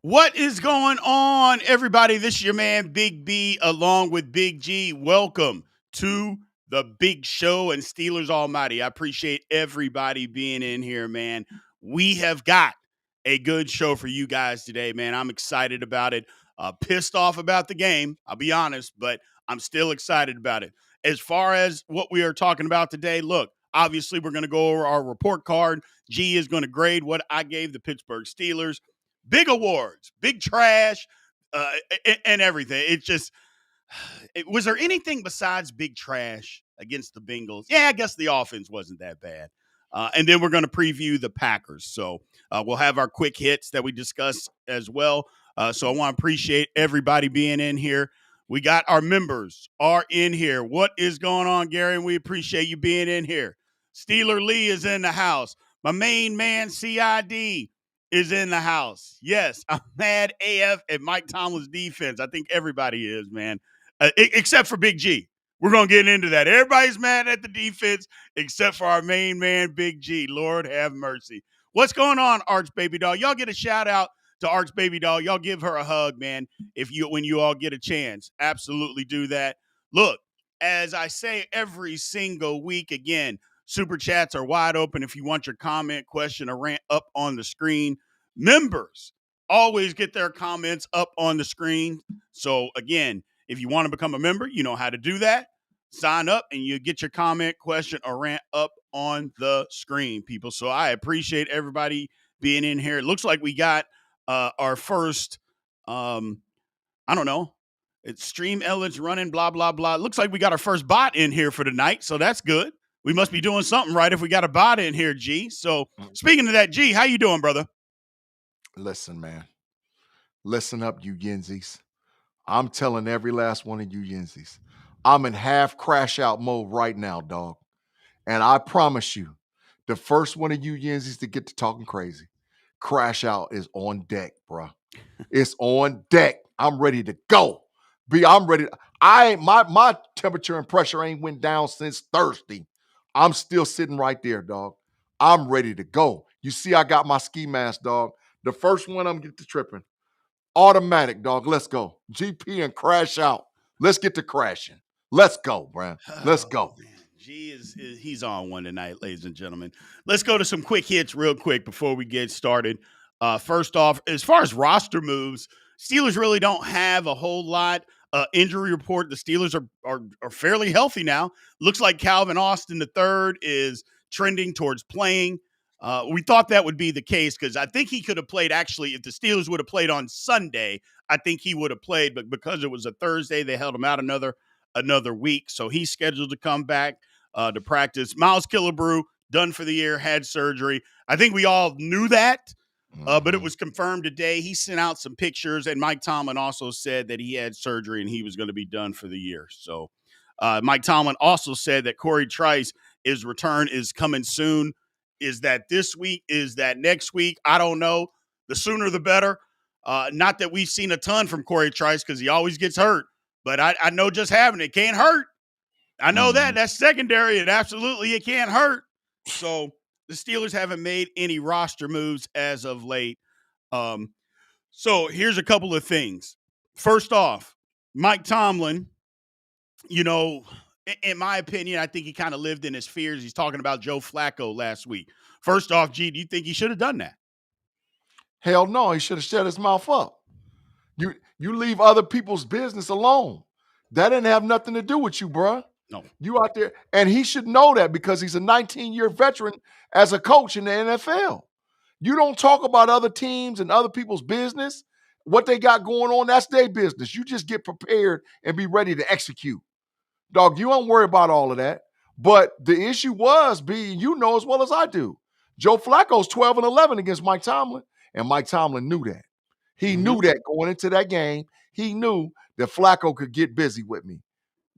What is going on, everybody? This is your man, Big B, along with Big G. Welcome to the big show and Steelers Almighty. I appreciate everybody being in here, man. We have got a good show for you guys today, man. I'm excited about it. Pissed off about the game, I'll be honest, but I'm still excited about it. As far as what we are talking about today, look, obviously, we're going to go over our report card. G is going to grade what I gave the Pittsburgh Steelers. Big awards, big trash, and everything. It just was there anything besides big trash against the Bengals? Yeah, I guess the offense wasn't that bad. And then we're going to preview the Packers. So we'll have our quick hits that we discuss as well. So I want to appreciate everybody being in here. We got our members are in here. What is going on, Gary? And we appreciate you being in here. Steeler Lee is in the house. My main man, CID, is in the house. Yes, I'm mad AF at Mike Tomlin's defense. I think everybody is, man, except for Big G. We're going to get into that. Everybody's mad at the defense except for our main man, Big G. Lord have mercy. What's going on, Arch Baby Doll? Y'all get a shout out to Arch Baby Doll. Y'all give her a hug, man, when you all get a chance. Absolutely do that. Look, as I say every single week, again, super chats are wide open if you want your comment, question, or rant up on the screen. Members always get their comments up on the screen. So, again, if you want to become a member, you know how to do that. Sign up and you get your comment, question, or rant up on the screen, people. So I appreciate everybody being in here. It looks like we got our first, I don't know, it's Stream Elledge running, blah, blah, blah. It looks like we got our first bot in here for tonight, so that's good. We must be doing something right if we got a bot in here, G. So speaking of that, G, how you doing, brother? Listen, man. Listen up, you Yinzies. I'm telling every last one of you Yinzies. I'm in half crash out mode right now, dog. And I promise you, the first one of you Yinzies to get to talking crazy, crash out is on deck, bro. It's on deck. I'm ready to go. I'm ready. My temperature and pressure ain't went down since Thursday. I'm still sitting right there, dog. I'm ready to go. You see, I got my ski mask, dog. The first one I'm get to tripping. Automatic, dog. Let's go. GP and crash out. Let's get to crashing. Let's go, Brian. Let's go. Man. G he's on one tonight, ladies and gentlemen. Let's go to some quick hits real quick before we get started. First off, as far as roster moves, Steelers really don't have a whole lot. Injury report: the Steelers are fairly healthy now. Looks like Calvin Austin III is trending towards playing. We thought that would be the case because I think he could have played. Actually, if the Steelers would have played on Sunday, I think he would have played. But because it was a Thursday, they held him out another week. So he's scheduled to come back to practice. Miles Killebrew, done for the year, had surgery. I think we all knew that, but it was confirmed today. He sent out some pictures, and Mike Tomlin also said that he had surgery and he was going to be done for the year. So Mike Tomlin also said that Corey Trice, his return is coming soon. Is that this week? Is that next week? I don't know. The sooner the better. Not that we've seen a ton from Corey Trice because he always gets hurt. But I know just having it can't hurt. I know that. That's secondary. And absolutely it can't hurt. So the Steelers haven't made any roster moves as of late. So here's a couple of things. First off, Mike Tomlin, you know, in my opinion, I think he kind of lived in his fears. He's talking about Joe Flacco last week. First off, G, do you think he should have done that? Hell no, he should have shut his mouth up. You leave other people's business alone. That didn't have nothing to do with you, bro. No. You out there, and he should know that because he's a 19-year veteran as a coach in the NFL. You don't talk about other teams and other people's business. What they got going on, that's their business. You just get prepared and be ready to execute. Dog, you don't worry about all of that. But the issue was, B, you know as well as I do, Joe Flacco's 12-11 against Mike Tomlin, and Mike Tomlin knew that. He knew that going into that game. He knew that Flacco could get busy with me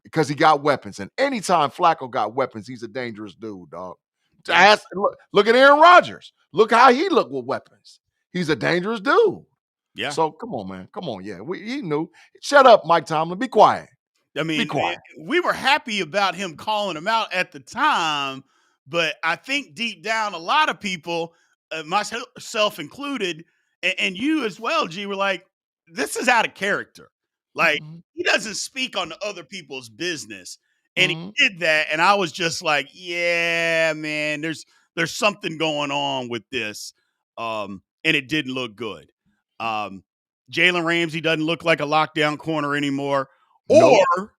because he got weapons. And anytime Flacco got weapons, he's a dangerous dude, dog. Look at Aaron Rodgers. Look how he looked with weapons. He's a dangerous dude. Yeah. So come on, man. Come on. Yeah, he knew. Shut up, Mike Tomlin. Be quiet. I mean, we were happy about him calling him out at the time, but I think deep down, a lot of people, myself included, And you as well, G, were like, this is out of character. Like, Mhm, he doesn't speak on other people's business. And mhm. he did that. And I was just like, yeah, man, there's something going on with this. And it didn't look good. Um, Jalen Ramsey doesn't look like a lockdown corner anymore. Or Nope.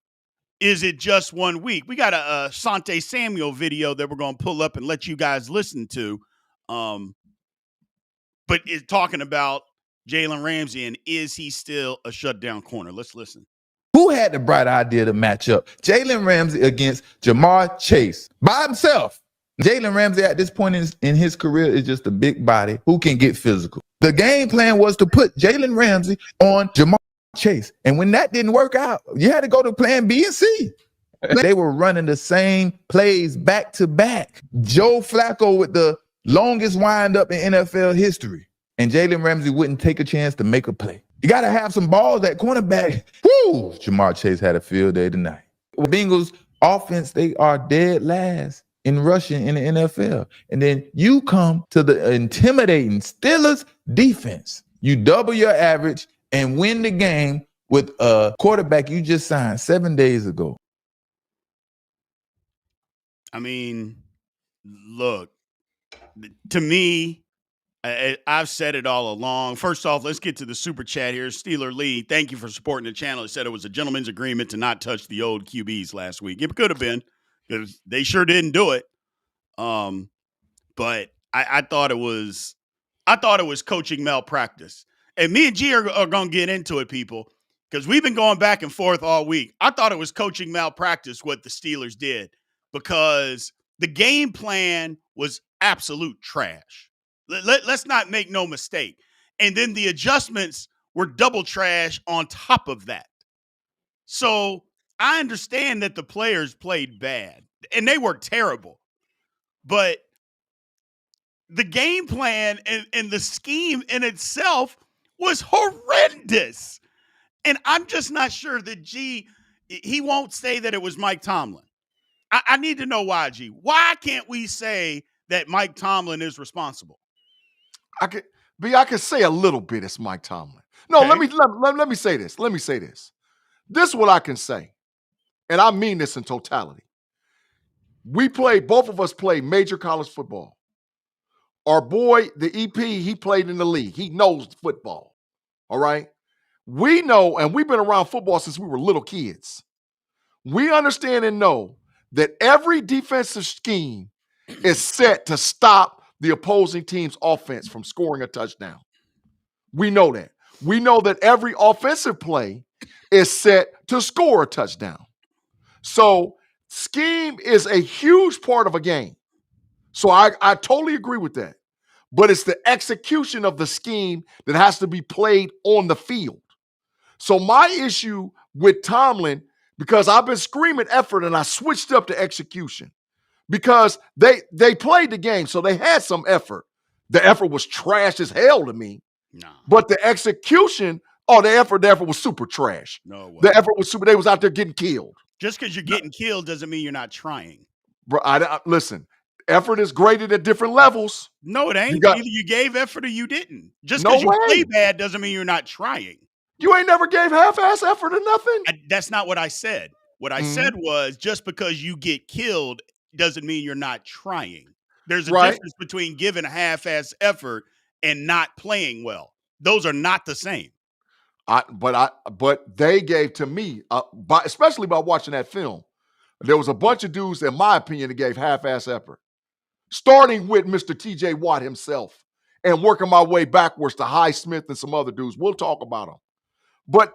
is it just 1 week? We got a Sante Samuel video that we're going to pull up and let you guys listen to. But it's talking about Jalen Ramsey and is he still a shutdown corner? Let's listen. Who had the bright idea to match up Jalen Ramsey against Jamar Chase by himself? Jalen Ramsey at this point in his career is just a big body who can get physical. The game plan was to put Jalen Ramsey on Jamar Chase. And when that didn't work out, you had to go to plan B and C. They were running the same plays back to back. Joe Flacco with the longest windup in NFL history. And Jalen Ramsey wouldn't take a chance to make a play. You got to have some balls at cornerback. Woo! Jamar Chase had a field day tonight. Bengals offense, they are dead last in rushing in the NFL. And then you come to the intimidating Steelers defense. You double your average and win the game with a quarterback you just signed 7 days ago. I mean, look, to me, I've said it all along. First off, let's get to the super chat here. Steeler Lee, thank you for supporting the channel. He said it was a gentleman's agreement to not touch the old QBs last week. It could have been because they sure didn't do it. But I thought it was coaching malpractice. And me and G are going to get into it, people, because we've been going back and forth all week. I thought it was coaching malpractice what the Steelers did because the game plan was absolute trash. Let's not make no mistake. And then the adjustments were double trash on top of that. So I understand that the players played bad and they were terrible. But the game plan and the scheme in itself was horrendous. And I'm just not sure that he won't say that it was Mike Tomlin. I need to know why, G. Why can't we say that Mike Tomlin is responsible? I could say a little bit it's Mike Tomlin. No, Okay. let me say this. Let me say this. This is what I can say. And I mean this in totality. Both of us played major college football. Our boy, the EP, he played in the league. He knows football. All right. We know, and we've been around football since we were little kids. We understand and know that every defensive scheme is set to stop the opposing team's offense from scoring a touchdown. We know that. We know that every offensive play is set to score a touchdown. So scheme is a huge part of a game. So I totally agree with that. But it's the execution of the scheme that has to be played on the field. So my issue with Tomlin, because I've been screaming effort and I switched up to execution because they played the game, so they had some effort. The effort was trash as hell to me. Nah. But the execution, the effort was super trash. No way. The effort was super. They was out there getting killed. Just because you're getting killed doesn't mean you're not trying. Bro, listen, effort is graded at different levels. No, it ain't. Either you gave effort or you didn't. Just because you play bad doesn't mean you're not trying. You ain't never gave half-ass effort or nothing? That's not what I said. What I said was just because you get killed doesn't mean you're not trying. There's a difference between giving a half-ass effort and not playing well. Those are not the same. But they gave to me, especially by watching that film, there was a bunch of dudes, in my opinion, that gave half-ass effort. Starting with Mr. TJ Watt himself and working my way backwards to Highsmith and some other dudes. We'll talk about them. But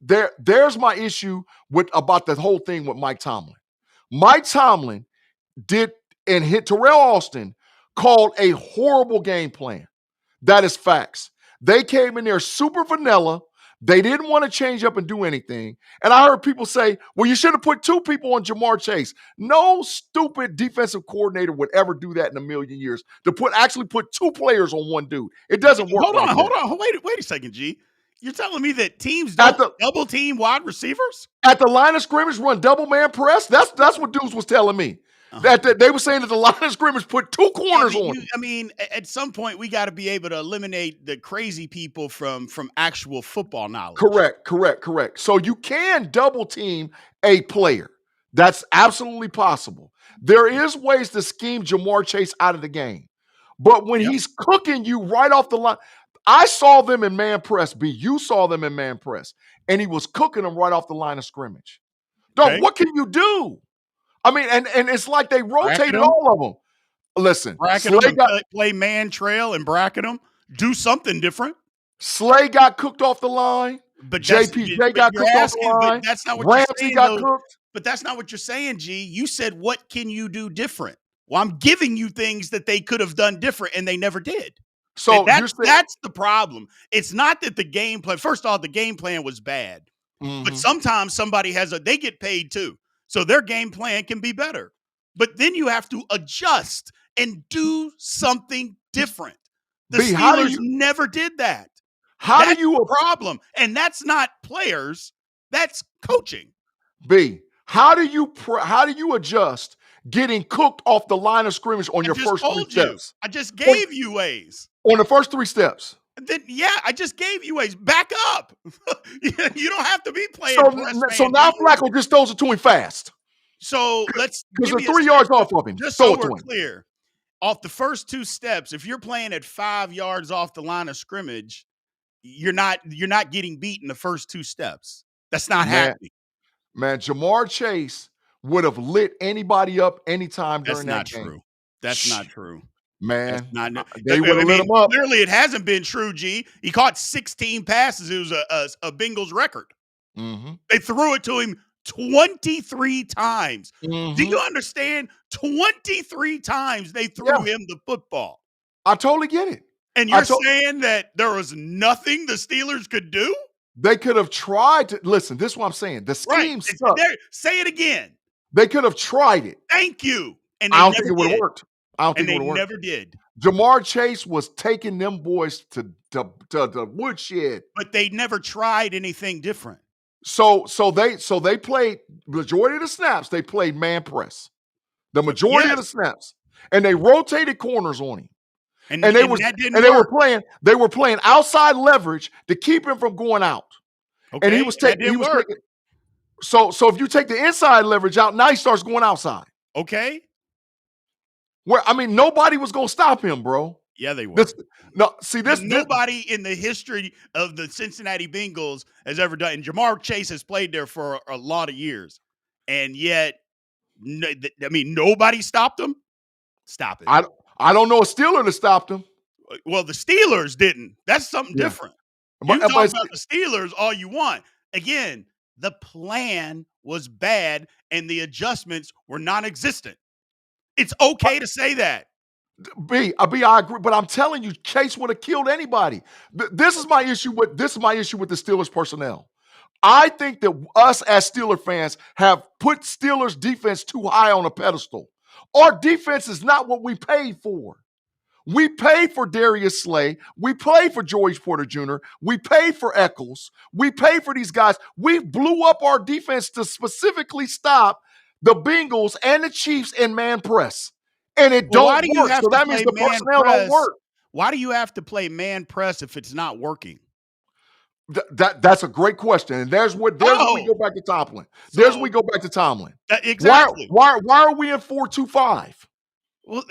there's my issue about the whole thing with Mike Tomlin. Mike Tomlin did and hit Terrell Austin called a horrible game plan. That is facts. They came in there super vanilla. They didn't want to change up and do anything. And I heard people say, well, you should have put 2 people on Jamar Chase. No stupid defensive coordinator would ever do that in a million years. Actually put 2 players on one dude. It doesn't work. Hold on. Wait a second, G. You're telling me that teams don't double team wide receivers? At the line of scrimmage, run double man press? That's what dudes was telling me. They were saying that the line of scrimmage put 2 corners on him. I mean, at some point we got to be able to eliminate the crazy people from actual football knowledge. Correct. So you can double team a player. That's absolutely possible. There is ways to scheme Jamar Chase out of the game. But when he's cooking you right off the line, I saw them in man press, B. You saw them in man press, and he was cooking them right off the line of scrimmage. Dog, what can you do? I mean, and it's like they rotated all of them. Listen, Slay play man trail and bracket them. Do something different. Slay got cooked off the line. But JPJ got cooked off the line. But that's not what Ramsey you're saying, got cooked. But that's not what you're saying, G. You said, what can you do different? Well, I'm giving you things that they could have done different, and they never did. So that's the problem. It's not that the game plan. First off, the game plan was bad. But sometimes somebody they get paid too. So their game plan can be better. But then you have to adjust and do something different. The Steelers never did that. How do you a problem? And that's not players. That's coaching. B, how do you adjust getting cooked off the line of scrimmage on your first 3 steps? I just gave you ways. On the first 3 steps. Then I just gave you ways. Back up. You don't have to be playing. So now Flacco just throws it to him fast. So let's because they're 3 yards off of him. Just so we're clear, off the first 2 steps, if you're playing at 5 yards off the line of scrimmage, you're not getting beat in the first 2 steps. That's not happening. Man, Jamar Chase would have lit anybody up anytime during that game. That's not true. Man, they would have lit him up. Clearly, it hasn't been true, G. He caught 16 passes. It was a Bengals record. They threw it to him 23 times. Do you understand? 23 times they threw him the football. I totally get it. And you're saying that there was nothing the Steelers could do? They could have tried to listen. This is what I'm saying. The scheme sucked. Say it again. They could have tried it. Thank you. And I don't think it would have worked. Never did. Jamar Chase was taking them boys to the woodshed. But they never tried anything different. So they played majority of the snaps. They played man press. The majority of the snaps, and they rotated corners on him. And they were playing outside leverage to keep him from going out. Okay, and he was taking. So if you take the inside leverage out, now he starts going outside. Okay. Nobody was gonna stop him, bro. Yeah, they were. Nobody in the history of the Cincinnati Bengals has ever done. And Jamar Chase has played there for a lot of years, and yet, nobody stopped him. Stop it. I don't know a Steeler that stopped him. Well, the Steelers didn't. That's something different. You talk about the Steelers all you want. Again, the plan was bad, and the adjustments were non-existent. It's okay to say that. I agree, but I'm telling you, Chase would have killed anybody. This is my issue with the Steelers personnel. I think that us as Steeler fans have put Steelers defense too high on a pedestal. Our defense is not what we paid for. We paid for Darius Slay. We paid for George Porter Jr. We paid for Eccles. We paid for these guys. We blew up our defense to specifically stop the Bengals and the Chiefs in man press. And it don't work. So that means the personnel don't work. Why do you have to play man press if it's not working? That's a great question. And there's where we go back to Tomlin. Exactly. Why are we in 4-2-5? Well,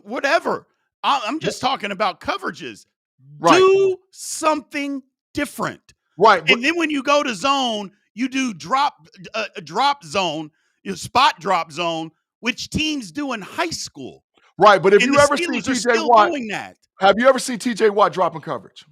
whatever. I'm just talking about coverages. Right. Do something different. Right. And then when you go to zone, you do drop zone, spot drop zone, which teams do in high school. Right. But if you ever see TJ Watt, have you ever seen TJ Watt dropping coverage?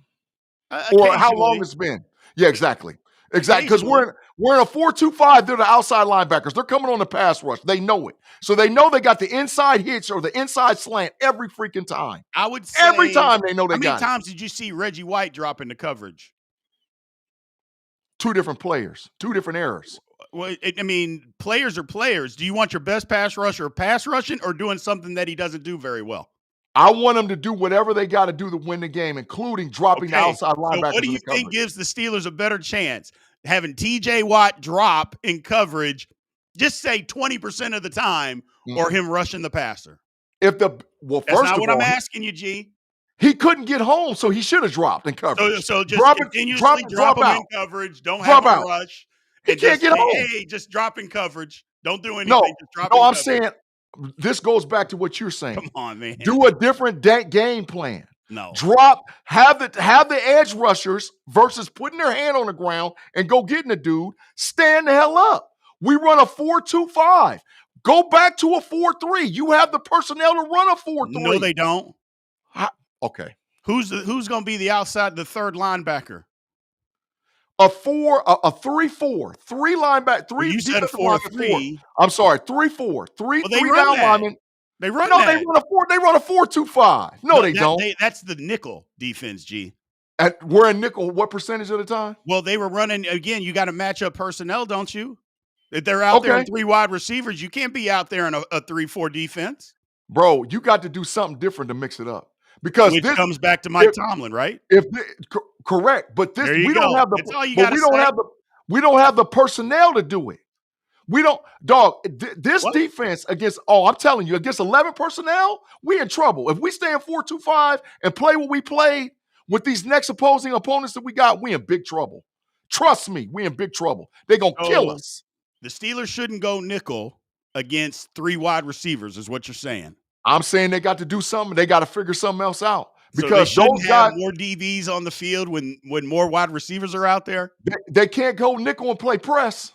Or how long it's been? Yeah, exactly. Because we're in a 4-2-5. They're the outside linebackers. They're coming on the pass rush. They know it. So they know they got the inside hitch or the inside slant every freaking time. I would say every time they know they got it. How many times did you see Reggie White drop into coverage? 2 different players, 2 different errors. Well, players are players. Do you want your best pass rusher pass rushing or doing something that he doesn't do very well? I want them to do whatever they got to do to win the game, including dropping the outside linebackers. So what do you think gives the Steelers a better chance? Having TJ Watt drop in coverage Just say 20% of the time, or him rushing the passer. That's That's first not of what all, I'm asking you, G. he couldn't get home, so he should have dropped in coverage. So just continuously drop him out. in coverage. Don't Drop have him out. rush. He And can't just get say, home. hey, just drop in coverage. Don't do anything. No, Just drop no, in I'm coverage. saying this goes back to what you're saying. Come on, man. Do a different game plan. No. Have the edge rushers versus putting their hand on the ground and go getting the dude. Stand the hell up. We run a 4-2-5. Go back to a 4-3. You have the personnel to run a 4-3. No, they don't. Okay. Who's going to be the third linebacker? A 3-4. Three linebacker. Three. You said a 4-3. I'm sorry, 3-4. Three down linemen. They run no, that. They run a 4-2-5. No, they don't. That's the nickel defense, G. We're in nickel what percentage of the time? Well, they were running, again, you got to match up personnel, don't you? If they're out there in 3 wide receivers, you can't be out there in a 3-4 defense. Bro, you got to do something different to mix it up. Because Which comes back to Mike Tomlin, right? Correct. But this we don't have we don't have the personnel to do it. We don't, dog. This defense against, I'm telling you, against 11 personnel, we in trouble. If we stay in 4-2-5 and play what we played with these next opposing opponents that we got, we in big trouble. Trust me, we in big trouble. They're gonna kill us. The Steelers shouldn't go nickel against 3 wide receivers, is what you're saying. I'm saying they got to do something. They got to figure something else out. Because so those guys have more DBs on the field when more wide receivers are out there. They can't go nickel and play press.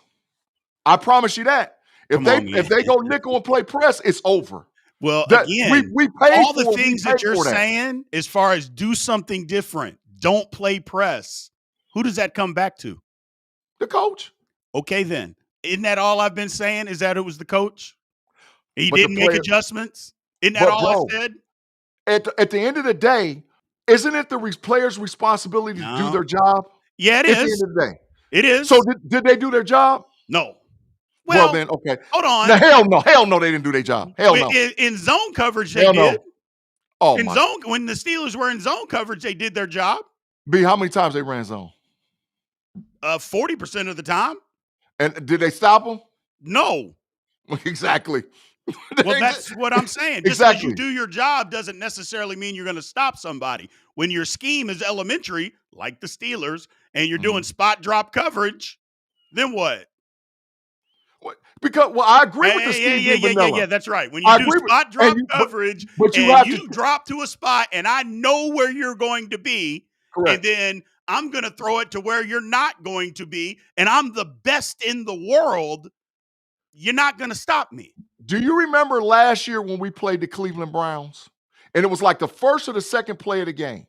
I promise you that. If they go nickel and play press, it's over. Well, again, we pay all the things that you're saying as far as do something different, don't play press. Who does that come back to? The coach. Okay, then. Isn't that all I've been saying? Is that it was the coach? He didn't make adjustments? Isn't that all I said? At the end of the day, isn't it the players' responsibility to do their job? Yeah, it is. At the end of the day. It is. So did they do their job? No. Well, then, okay. Hold on. Now, hell no, they didn't do their job. Hell no. In zone coverage, they did. No. Oh, when the Steelers were in zone coverage, they did their job. B, how many times they ran zone? 40% of the time. And did they stop them? No. Exactly. Well, that's what I'm saying. Just because you do your job doesn't necessarily mean you're going to stop somebody. When your scheme is elementary, like the Steelers, and you're doing spot drop coverage, then what? Because I agree with the scheme. Yeah, that's right. When you do spot drop coverage, you drop to a spot, and I know where you're going to be, and then I'm going to throw it to where you're not going to be, and I'm the best in the world. You're not going to stop me. Do you remember last year when we played the Cleveland Browns? And it was like the first or the second play of the game.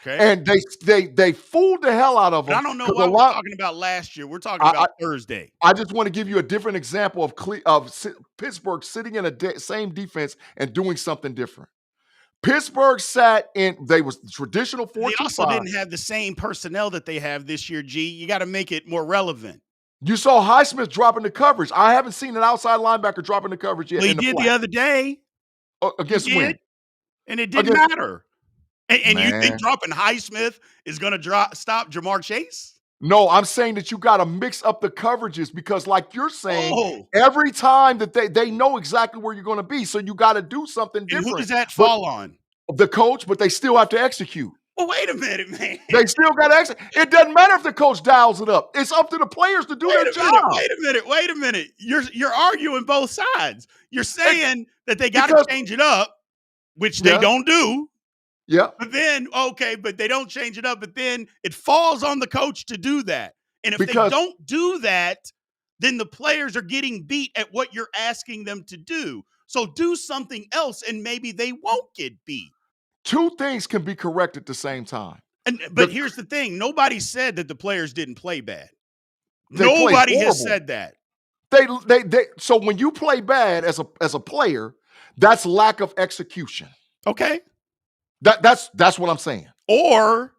Okay. And they fooled the hell out of them. But I don't know why we're talking about last year. We're talking about Thursday. I just want to give you a different example of Pittsburgh sitting in a same defense and doing something different. Pittsburgh they was traditional 4-2-5. They also didn't have the same personnel that they have this year, G. You got to make it more relevant. You saw Highsmith dropping the coverage. I haven't seen an outside linebacker dropping the coverage yet. Well, he did the other day. Against when? And it didn't matter. And you think dropping Highsmith is going to stop Jamar Chase? No, I'm saying that you got to mix up the coverages because, like you're saying, every time that they know exactly where you're going to be, so you got to do something different. And who does that fall on? The coach, but they still have to execute. Well, wait a minute, man. They still got to execute. It doesn't matter if the coach dials it up. It's up to the players to do their job. Wait a minute. You're arguing both sides. You're saying that they got to change it up, which they don't do. Yeah. But then, but they don't change it up. But then it falls on the coach to do that. And if they don't do that, then the players are getting beat at what you're asking them to do. So do something else and maybe they won't get beat. Two things can be correct at the same time. But here's the thing. Nobody said that the players didn't play bad. Nobody has said that. So when you play bad as a player, that's lack of execution. Okay. That's what I'm saying. Or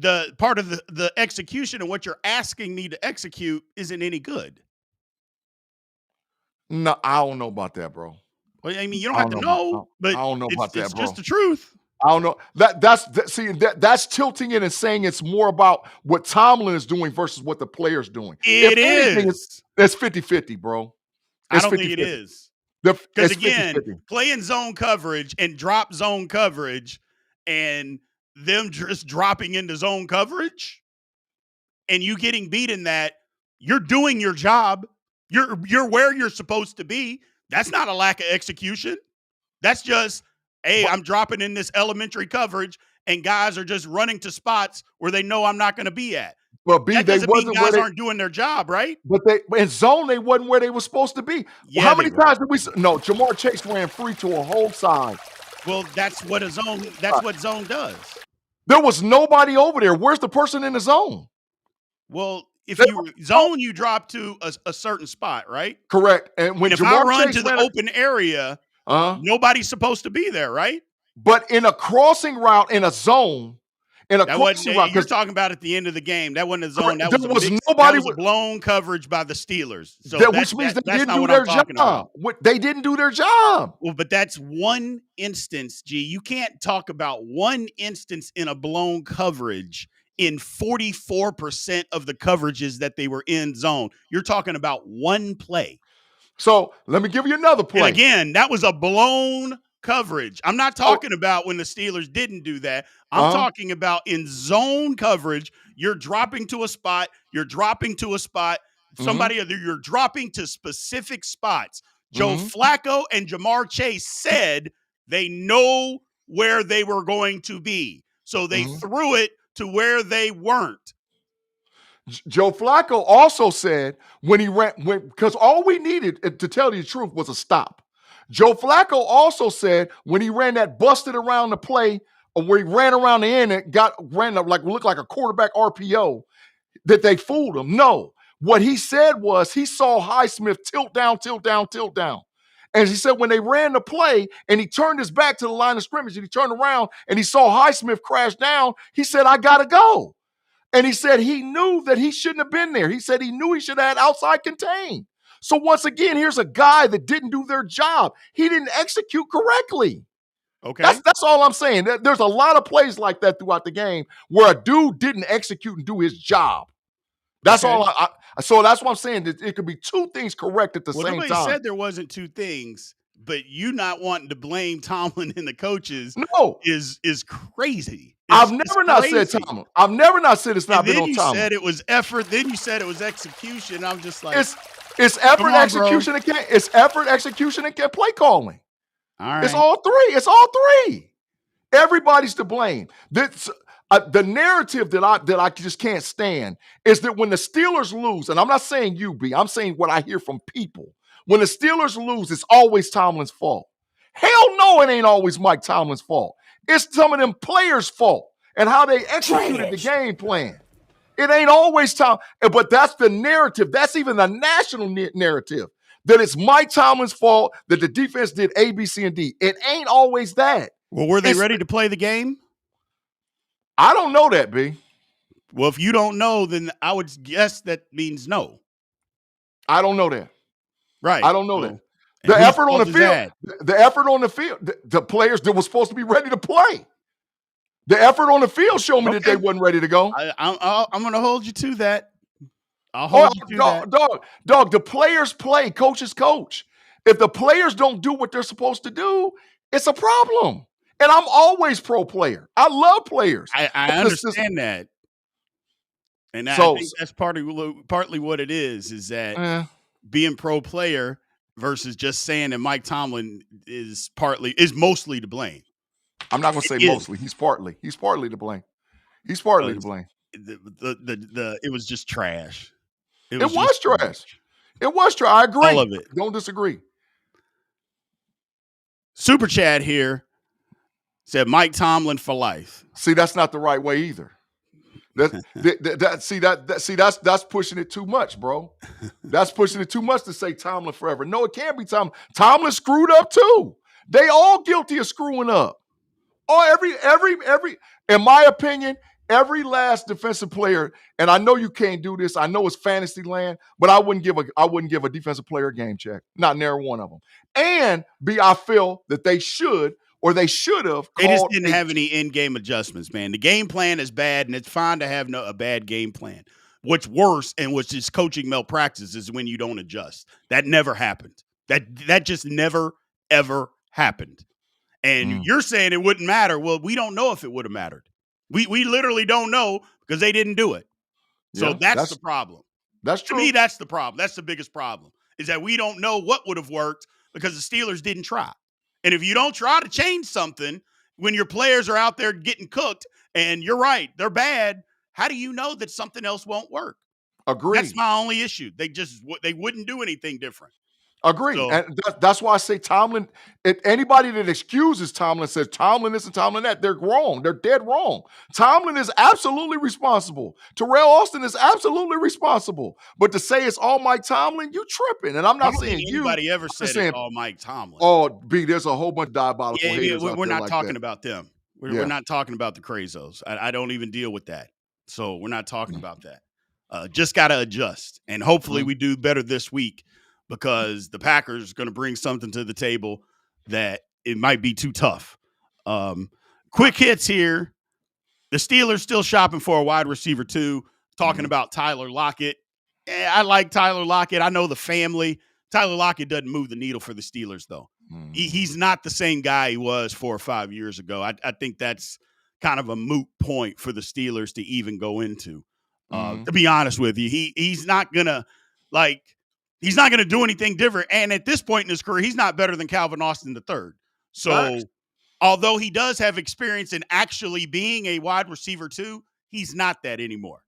the part of the execution and what you're asking me to execute isn't any good. No, I don't know about that, bro. Well, I mean, you don't have to know, but I don't know about that, bro. It's just the truth. I don't know. That's tilting it and saying it's more about what Tomlin is doing versus what the player's doing. If It anything, is. it's 50-50, bro. I It's don't think it 50-50. is. Because It's again, 50-50. playing zone coverage and drop zone coverage and them just dropping into zone coverage and you getting beat in that, you're doing your job. You're where you're supposed to be. That's not a lack of execution. That's just, hey, I'm dropping in this elementary coverage and guys are just running to spots where they know I'm not going to be at. But B, That they doesn't mean wasn't where guys they. aren't doing their job, right? But they in zone, they wasn't where they were supposed to be. Yeah, How they many were. times did we? No, Jamar Chase ran free to a whole side. Well, that's what a zone. That's what zone does. There was nobody over there. Where's the person in the zone? Well, if you zone, you drop to a certain spot, right? Correct. And when And if Jamar I run Chase to the open area, nobody's supposed to be there, right? But in a crossing route in a zone, That wasn't. You're talking about at the end of the game. That wasn't a zone. That was a blown coverage by the Steelers. So which means they that's didn't not do what their I'm talking job. about. They didn't do their job. Well, but that's one instance, G. You can't talk about one instance in a blown coverage in 44% of the coverages that they were in zone. You're talking about one play. So let me give you another play. And again, that was a blown coverage. I'm not talking about when the Steelers didn't do that. I'm talking about in zone coverage. You're dropping to a spot. Somebody, you're dropping to specific spots. Joe Flacco and Jamar Chase said they know where they were going to be. So they threw it to where they weren't. Joe Flacco also said when he ran, because all we needed, to tell you the truth, was a stop. Joe Flacco also said when he ran that busted around the play, or where he ran around the end and looked like a quarterback RPO, that they fooled him. No. What he said was he saw Highsmith tilt down. And he said when they ran the play and he turned his back to the line of scrimmage and he turned around and he saw Highsmith crash down, he said, I got to go. And he said he knew that he shouldn't have been there. He said he knew he should have had outside contain. So once again, here's a guy that didn't do their job. He didn't execute correctly. Okay. That's all I'm saying. There's a lot of plays like that throughout the game where a dude didn't execute and do his job. That's all. So that's what I'm saying. That it could be two things correct at the same time. Nobody said there wasn't two things, but you not wanting to blame Tomlin and the coaches is crazy. I've never not said Tomlin. I've never not said it's not been on Tomlin. Then you said it was effort. Then you said it was execution. I'm just like, it's effort, execution, and play calling. All right. It's all three. Everybody's to blame. The narrative that I just can't stand is that when the Steelers lose, and I'm not saying you, B, I'm saying what I hear from people. When the Steelers lose, it's always Tomlin's fault. Hell no, it ain't always Mike Tomlin's fault. It's some of them players' fault and how they executed the game plan. It ain't always Tom, but that's the narrative. That's even the national narrative, that it's Mike Tomlin's fault that the defense did A, B, C, and D. It ain't always that. Well, were they ready to play the game? I don't know that, B. Well, if you don't know, then I would guess that means no. I don't know that. Right. I don't know that. The effort on the field, the players that were supposed to be ready to play. The effort on the field showed me that they wasn't ready to go. I'm going to hold you to that. I'll hold you to that. Dog, the players play, coaches coach. If the players don't do what they're supposed to do, it's a problem. And I'm always pro player. I love players. I understand that. And I think that's partly what it is that being pro player versus just saying that Mike Tomlin is mostly to blame. I'm not going to say mostly. He's partly to blame. He's partly to blame. It was just trash. It was trash. It was trash. I agree. All of it. Don't disagree. Super Chad here said Mike Tomlin for life. See, that's not the right way either. That's pushing it too much, bro. That's pushing it too much to say Tomlin forever. No, it can't be Tomlin. Tomlin screwed up too. They all guilty of screwing up. Oh, every. In my opinion, every last defensive player, and I know you can't do this. I know it's fantasy land, but I wouldn't give a defensive player a game check. Not near one of them. And B, I feel that they should or they should have They just called didn't have any in-game adjustments, man. The game plan is bad, and it's fine to have a bad game plan. What's worse, and what's just coaching malpractice, is when you don't adjust. That never happened. That just never, ever happened. And you're saying it wouldn't matter. Well, we don't know if it would have mattered. We literally don't know because they didn't do it. So that's the problem. That's true. To me, that's the problem. That's the biggest problem, is that we don't know what would have worked because the Steelers didn't try. And if you don't try to change something when your players are out there getting cooked, and you're right, they're bad, how do you know that something else won't work? Agreed. That's my only issue. They wouldn't do anything different. Agree. So, and that's why I say Tomlin, anybody that excuses Tomlin, says Tomlin this and Tomlin that, they're wrong. They're dead wrong. Tomlin is absolutely responsible. Terrell Austin is absolutely responsible. But to say it's all Mike Tomlin, you tripping. And I'm not saying anybody ever said it's all Mike Tomlin. Oh, B, there's a whole bunch of diabolical haters we're not like talking that. about them. We're not talking about the crazos. I don't even deal with that. So we're not talking about that. Just got to adjust. And hopefully we do better this week, because the Packers are going to bring something to the table that it might be too tough. Quick hits here. The Steelers still shopping for a wide receiver too. Talking about Tyler Lockett. I like Tyler Lockett. I know the family. Tyler Lockett doesn't move the needle for the Steelers, though. He's not the same guy he was 4 or 5 years ago. I think that's kind of a moot point for the Steelers to even go into. To be honest with you, he's not gonna he's not gonna do anything different. And at this point in his career, he's not better than Calvin Austin III. So, although he does have experience in actually being a wide receiver too, he's not that anymore.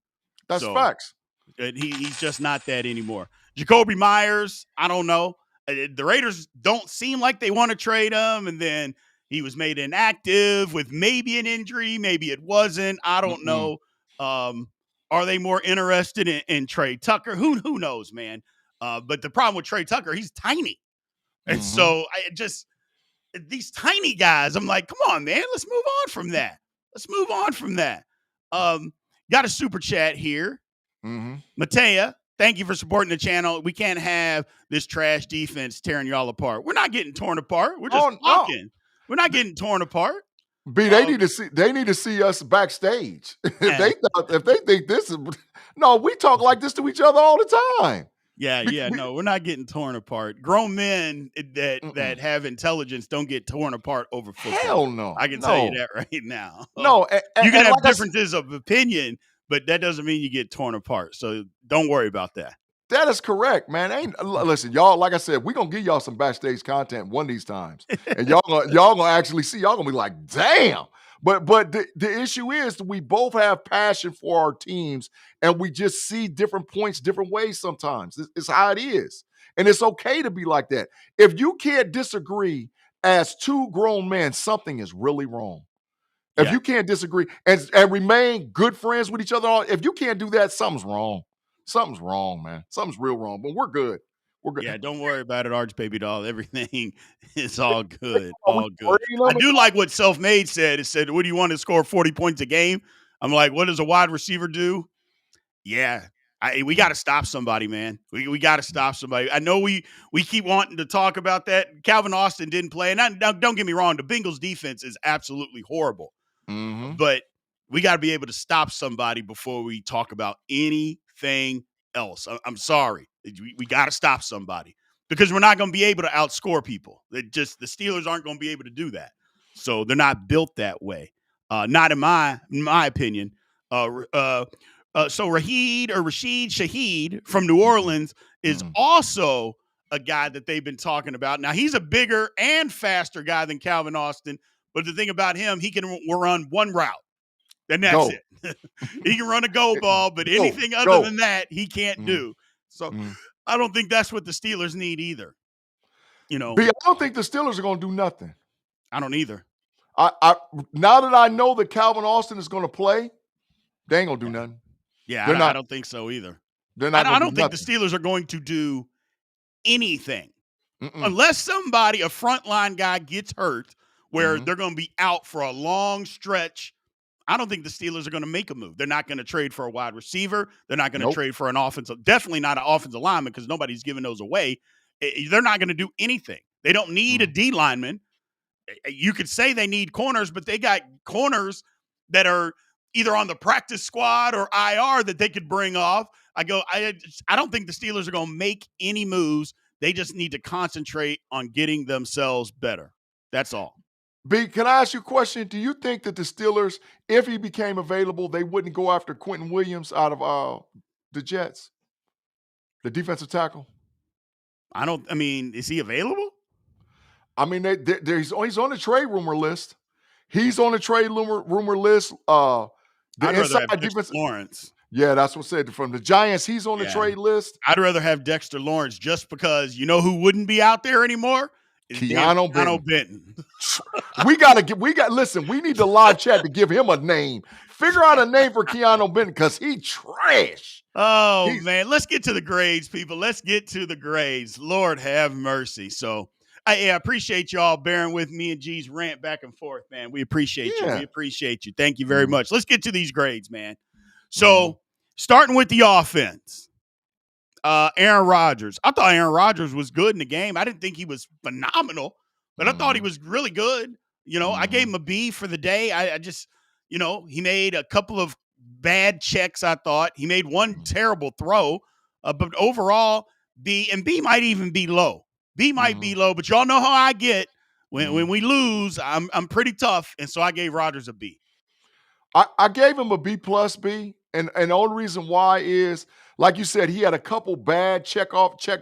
That's facts. He's just not that anymore. Jacoby Myers, I don't know. The Raiders don't seem like they want to trade him, and then he was made inactive with maybe an injury, maybe it wasn't. I don't know. Are they more interested in Trey Tucker? Who knows, man? But the problem with Trey Tucker, he's tiny. And so these tiny guys, I'm like, come on, man, let's move on from that. Got a super chat here. Matea, thank you for supporting the channel. We can't have this trash defense tearing y'all apart. We're not getting torn apart. We're just talking. No. We're not getting torn apart. B, they need to see us backstage. if they think this is no, we talk like this to each other all the time. No, we're not getting torn apart. Grown men that have intelligence don't get torn apart over football. Hell no. I can tell you that right now. No, you can have differences of opinion, but that doesn't mean you get torn apart. So don't worry about that. That is correct, man. Listen, y'all, like I said, we're gonna give y'all some backstage content one of these times. And y'all gonna actually see, y'all gonna be like, damn. But the issue is we both have passion for our teams, and we just see different points different ways sometimes. It's how it is. And it's okay to be like that. If you can't disagree as two grown men, something is really wrong. If you can't disagree and remain good friends with each other, if you can't do that, something's wrong. Something's wrong, man. Something's real wrong, but we're good. We're good. Yeah, don't worry about it, Arch Baby Doll. Everything is all good. All good. I do like what Self-Made said. It said, what do you want to score 40 points a game? I'm like, what does a wide receiver do? Yeah, we got to stop somebody, man. We got to stop somebody. I know we keep wanting to talk about that. Calvin Austin didn't play. And don't get me wrong, the Bengals defense is absolutely horrible. But we got to be able to stop somebody before we talk about anything else. I'm sorry. We got to stop somebody, because we're not going to be able to outscore people. The Steelers aren't going to be able to do that. So they're not built that way. Not in my opinion. So Rashid Shaheed from New Orleans is also a guy that they've been talking about. Now, he's a bigger and faster guy than Calvin Austin. But the thing about him, he can run one route. And that's it. He can run a go ball, but anything other than that, he can't do. So I don't think that's what the Steelers need either. You know, I don't think the Steelers are going to do nothing. I don't either. I now that I know that Calvin Austin is going to play, they ain't going to do nothing. Yeah, I don't think so either. I don't think the Steelers are going to do anything unless somebody, a frontline guy, gets hurt where they're going to be out for a long stretch. I don't think the Steelers are going to make a move. They're not going to trade for a wide receiver. They're not going to trade for an offensive, definitely not an offensive lineman, because nobody's giving those away. They're not going to do anything. They don't need a D lineman. you could say they need corners, but they got corners that are either on the practice squad or IR that they could bring off. I don't think the Steelers are going to make any moves. They just need to concentrate on getting themselves better. That's all. B, can I ask you a question? Do you think that the Steelers, if he became available, they wouldn't go after Quentin Williams out of the Jets, the defensive tackle? Is he available? I mean, he's on the trade rumor list. He's on the trade rumor list. The I'd rather inside have Dexter defense. Lawrence. Yeah, that's what said from the Giants. He's on the trade list. I'd rather have Dexter Lawrence just because you know who wouldn't be out there anymore? Keanu Benton. Listen, we need the live chat to give him a name. Figure out a name for Keanu Benton because he trash. Oh, man. Let's get to the grades, people. Let's get to the grades. Lord have mercy. So, I appreciate y'all bearing with me and G's rant back and forth, man. We appreciate you. We appreciate you. Thank you very much. Let's get to these grades, man. So, starting with the offense, Aaron Rodgers. I thought Aaron Rodgers was good in the game. I didn't think he was phenomenal, but I thought he was really good. I gave him a B for the day. I just, he made a couple of bad checks, I thought. He made one terrible throw, but overall, B, and B might even be low. B might be low, but y'all know how I get. When we lose, I'm pretty tough, and so I gave Rodgers a B. I gave him a B plus B, and the only reason why is, like you said, he had a couple bad check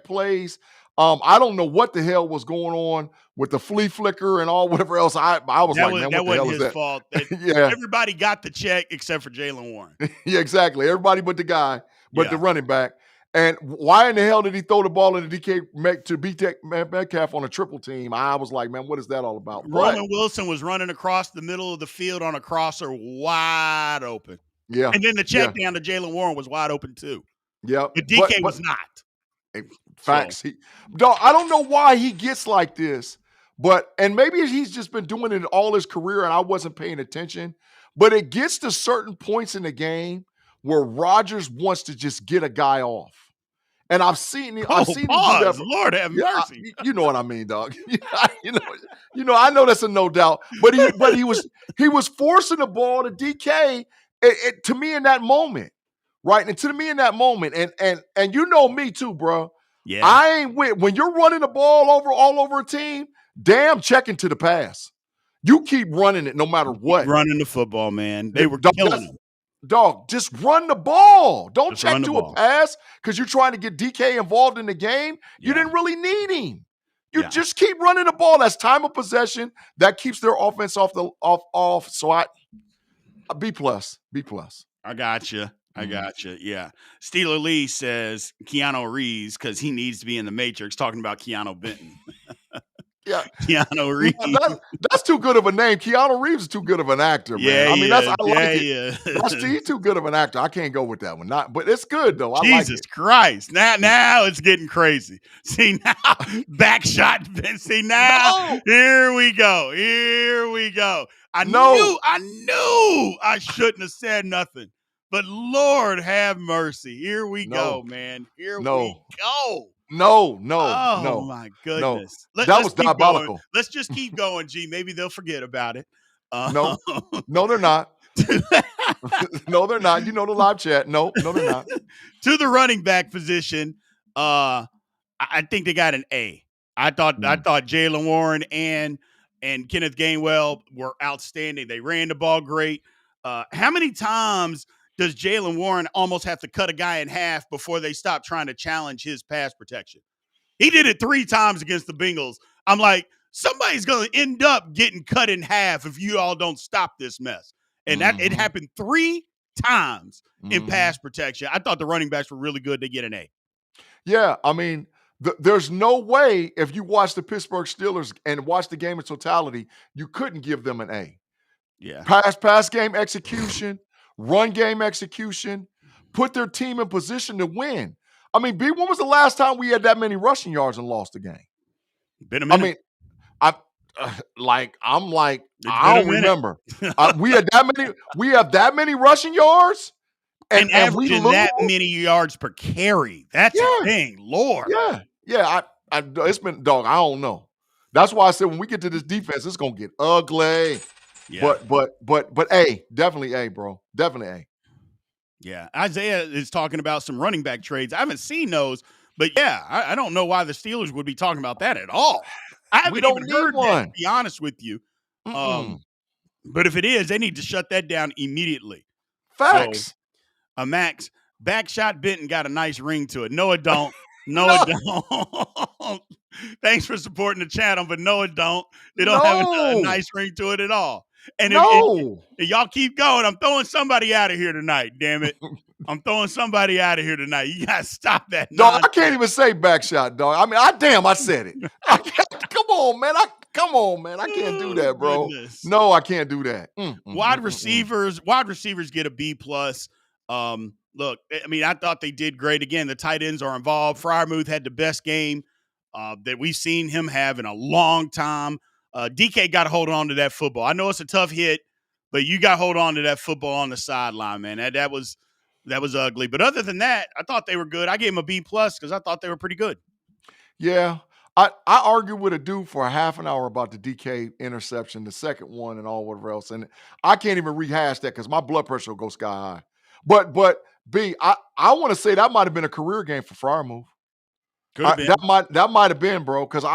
plays. I don't know what the hell was going on with the flea flicker and all whatever else. I was like, man, what the hell is that? That wasn't his fault. Yeah, everybody got the check except for Jaylen Warren. Yeah, exactly. Everybody but the guy, the running back. And why in the hell did he throw the ball in the DK to BTech Metcalf on a triple team? I was like, man, what is that all about? Roman Wilson was running across the middle of the field on a crosser wide open. Yeah. And then the check down to Jaylen Warren was wide open too. Yeah. But DK was not. Facts. I don't know why he gets like this, and maybe he's just been doing it all his career and I wasn't paying attention, but it gets to certain points in the game where Rodgers wants to just get a guy off. And I've seen him do that. Lord have mercy. You know what I mean, dog. I know that's a no doubt. But he was forcing the ball to DK to me in that moment. Right. And to me in that moment. And you know me too, bro. Yeah. I ain't with when you're running the ball all over a team, damn checking to the pass. You keep running it no matter what. Running the football, man. They were killing him. Dog, just run the ball. Don't check to a pass because you're trying to get DK involved in the game. You didn't really need him. You just keep running the ball. That's time of possession. That keeps their offense off. So B plus. I got you. Yeah. Steeler Lee says Keanu Reeves because he needs to be in the Matrix, talking about Keanu Benton. Yeah. Keanu Reeves. That's too good of a name. Keanu Reeves is too good of an actor, man. Yeah, I like it. He's too good of an actor. I can't go with that one. But it's good though. I Jesus like it. Christ. Now it's getting crazy. See now, back shot. See now, Here we go. I knew I shouldn't have said nothing. But Lord have mercy. Here we go, man. Here we go. No. Oh, my goodness. That was diabolical. Going. Let's just keep going, G. Maybe they'll forget about it. No, they're not. No, they're not. You know the live chat. No, they're not. To the running back position, I think they got an A. I thought Jaylen Warren and Kenneth Gainwell were outstanding. They ran the ball great. How many times does Jaylen Warren almost have to cut a guy in half before they stop trying to challenge his pass protection? He did it 3 times against the Bengals. I'm like, somebody's going to end up getting cut in half if you all don't stop this mess. And that it happened 3 times in pass protection. I thought the running backs were really good to get an A. Yeah, I mean, there's no way if you watch the Pittsburgh Steelers and watch the game in totality, you couldn't give them an A. Yeah. Pass game execution. Run game execution, put their team in position to win. I mean, B, when was the last time we had that many rushing yards and lost the game? Been a minute. I mean, I don't remember. We have that many rushing yards and averaging that many yards per carry. That's the thing, Lord. Yeah. It's been, dog, I don't know. That's why I said when we get to this defense, it's gonna get ugly. Yeah. But A, definitely A, bro. Definitely A. Yeah. Isaiah is talking about some running back trades. I haven't seen those, but yeah, I don't know why the Steelers would be talking about that at all. I We haven't don't even need heard that, to one. be honest with you. Mm-mm. But if it is, they need to shut that down immediately. So, Facts. Max, Backshot Benton got a nice ring to it. No, it don't. No, it No, don't. Thanks for supporting the channel, but no, it don't. It don't have a no, nice ring to it at all. And no. if y'all keep going, I'm throwing somebody out of here tonight. Damn it, I'm throwing somebody out of here tonight. You gotta stop that Dog, nonsense. I can't even say back shot, dog. I mean, I said it. Come on, man. I can't do that, bro. Goodness. No, I can't do that. Wide receivers get a B plus. Look, I mean, I thought they did great. Again, the tight ends are involved. Freiermuth had the best game that we've seen him have in a long time. DK got to hold on to that football. I know it's a tough hit, but you got to hold on to that football on the sideline, man. That was ugly. But other than that, I thought they were good. I gave them a B plus because I thought they were pretty good. Yeah. I argued with a dude for a half an hour about the DK interception, the second one, and all whatever else. And I can't even rehash that because my blood pressure will go sky high. But B, I want to say that might have been a career game for Freiermuth. Could have been. That might have been, bro. Because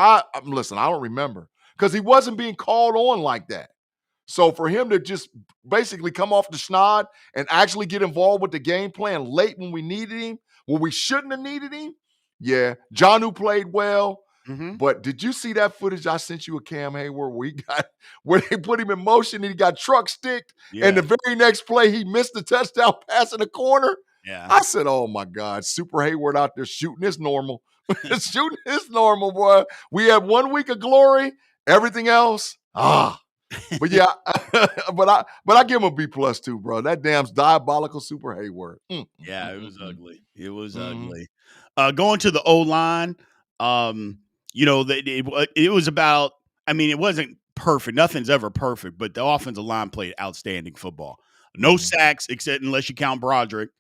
listen, I don't remember because he wasn't being called on like that. So for him to just basically come off the schneid and actually get involved with the game plan late when we needed him, when we shouldn't have needed him, yeah. Jonnu played well. Mm-hmm. But did you see that footage I sent you of Cam Hayward where they put him in motion and he got truck sticked, and the very next play he missed the touchdown pass in the corner? Yeah. I said, oh my God, Super Hayward out there shooting is normal. Shooting is normal, boy. We had 1 week of glory. Everything else, But yeah, but I give him a B plus too, bro. That damn diabolical Super Hayward. Yeah, it was ugly. It was ugly. Going to the O line, it was about. I mean, it wasn't perfect. Nothing's ever perfect, but the offensive line played outstanding football. No sacks, except unless you count Broderick,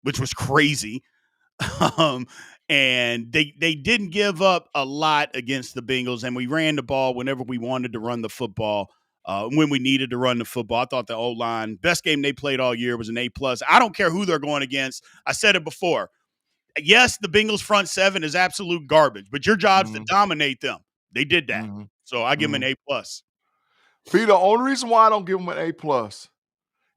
which was crazy. And they didn't give up a lot against the Bengals, and we ran the ball whenever we wanted to run the football. When we needed to run the football, I thought the O-line, best game they played all year, was an A+. I don't care who they're going against. I said it before. Yes, the Bengals front seven is absolute garbage, but your job's to dominate them. They did that. So I give them an A+. B, the only reason why I don't give them an A+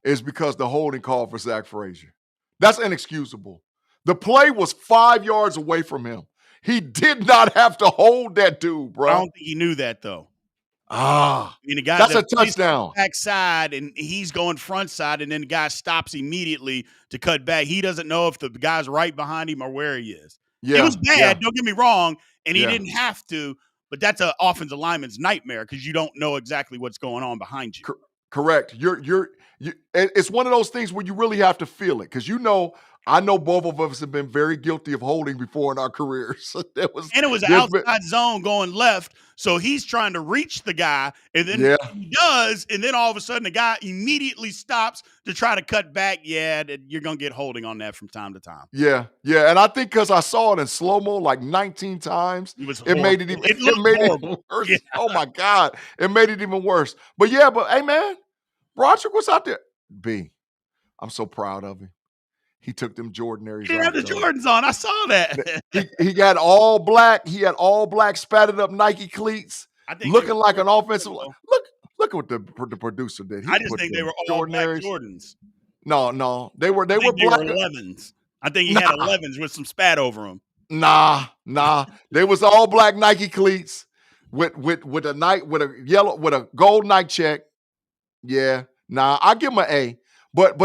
is because the holding call for Zach Frazier. That's inexcusable. The play was 5 yards away from him. He did not have to hold that dude, bro. I don't think he knew that, though. I mean, the guy that's a touchdown. Backside, and he's going front side, and then the guy stops immediately to cut back. He doesn't know if the guy's right behind him or where he is. Yeah, it was bad. Don't get me wrong, and he Yeah. didn't have to. But that's an offensive lineman's nightmare because you don't know exactly what's going on behind you. Correct. It's one of those things where you really have to feel it because I know both of us have been very guilty of holding before in our careers. And it was an outside zone going left, so he's trying to reach the guy, and then he does, and then all of a sudden the guy immediately stops to try to cut back. Yeah, you're gonna get holding on that from time to time. Yeah, and I think because I saw it in slow mo like 19 times, it made it even worse. Yeah. Oh my God, it made it even worse. But hey man, Broderick was out there. B, I'm so proud of him. He took them Jordanaries. He had the Jordans on. I saw that. he got all black. He had all black spattered up Nike cleats, looking like an offensive. Look at what the producer did. I just think they were all black Jordans. No, they were black. 11s. I think he had 11s with some spat over them. Nah. They was all black Nike cleats with a gold Nike check. Yeah, I give them an A. But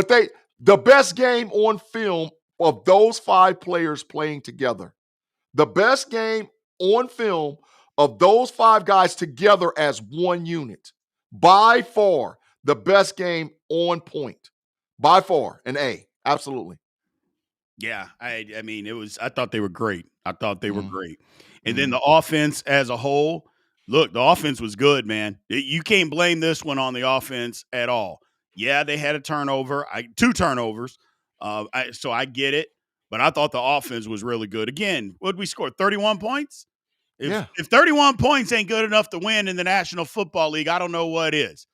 the best game on film of those 5 players playing together. The best game on film of those 5 guys together as one unit. By far, the best game on point. By far, an A. Absolutely. Yeah, I mean, I thought they were great. And then the offense as a whole, look, the offense was good, man. You can't blame this one on the offense at all. Yeah, they had a turnover, 2 turnovers, so I get it. But I thought the offense was really good. Again, what did we score? 31 points? Yeah. If 31 points ain't good enough to win in the National Football League, I don't know what is.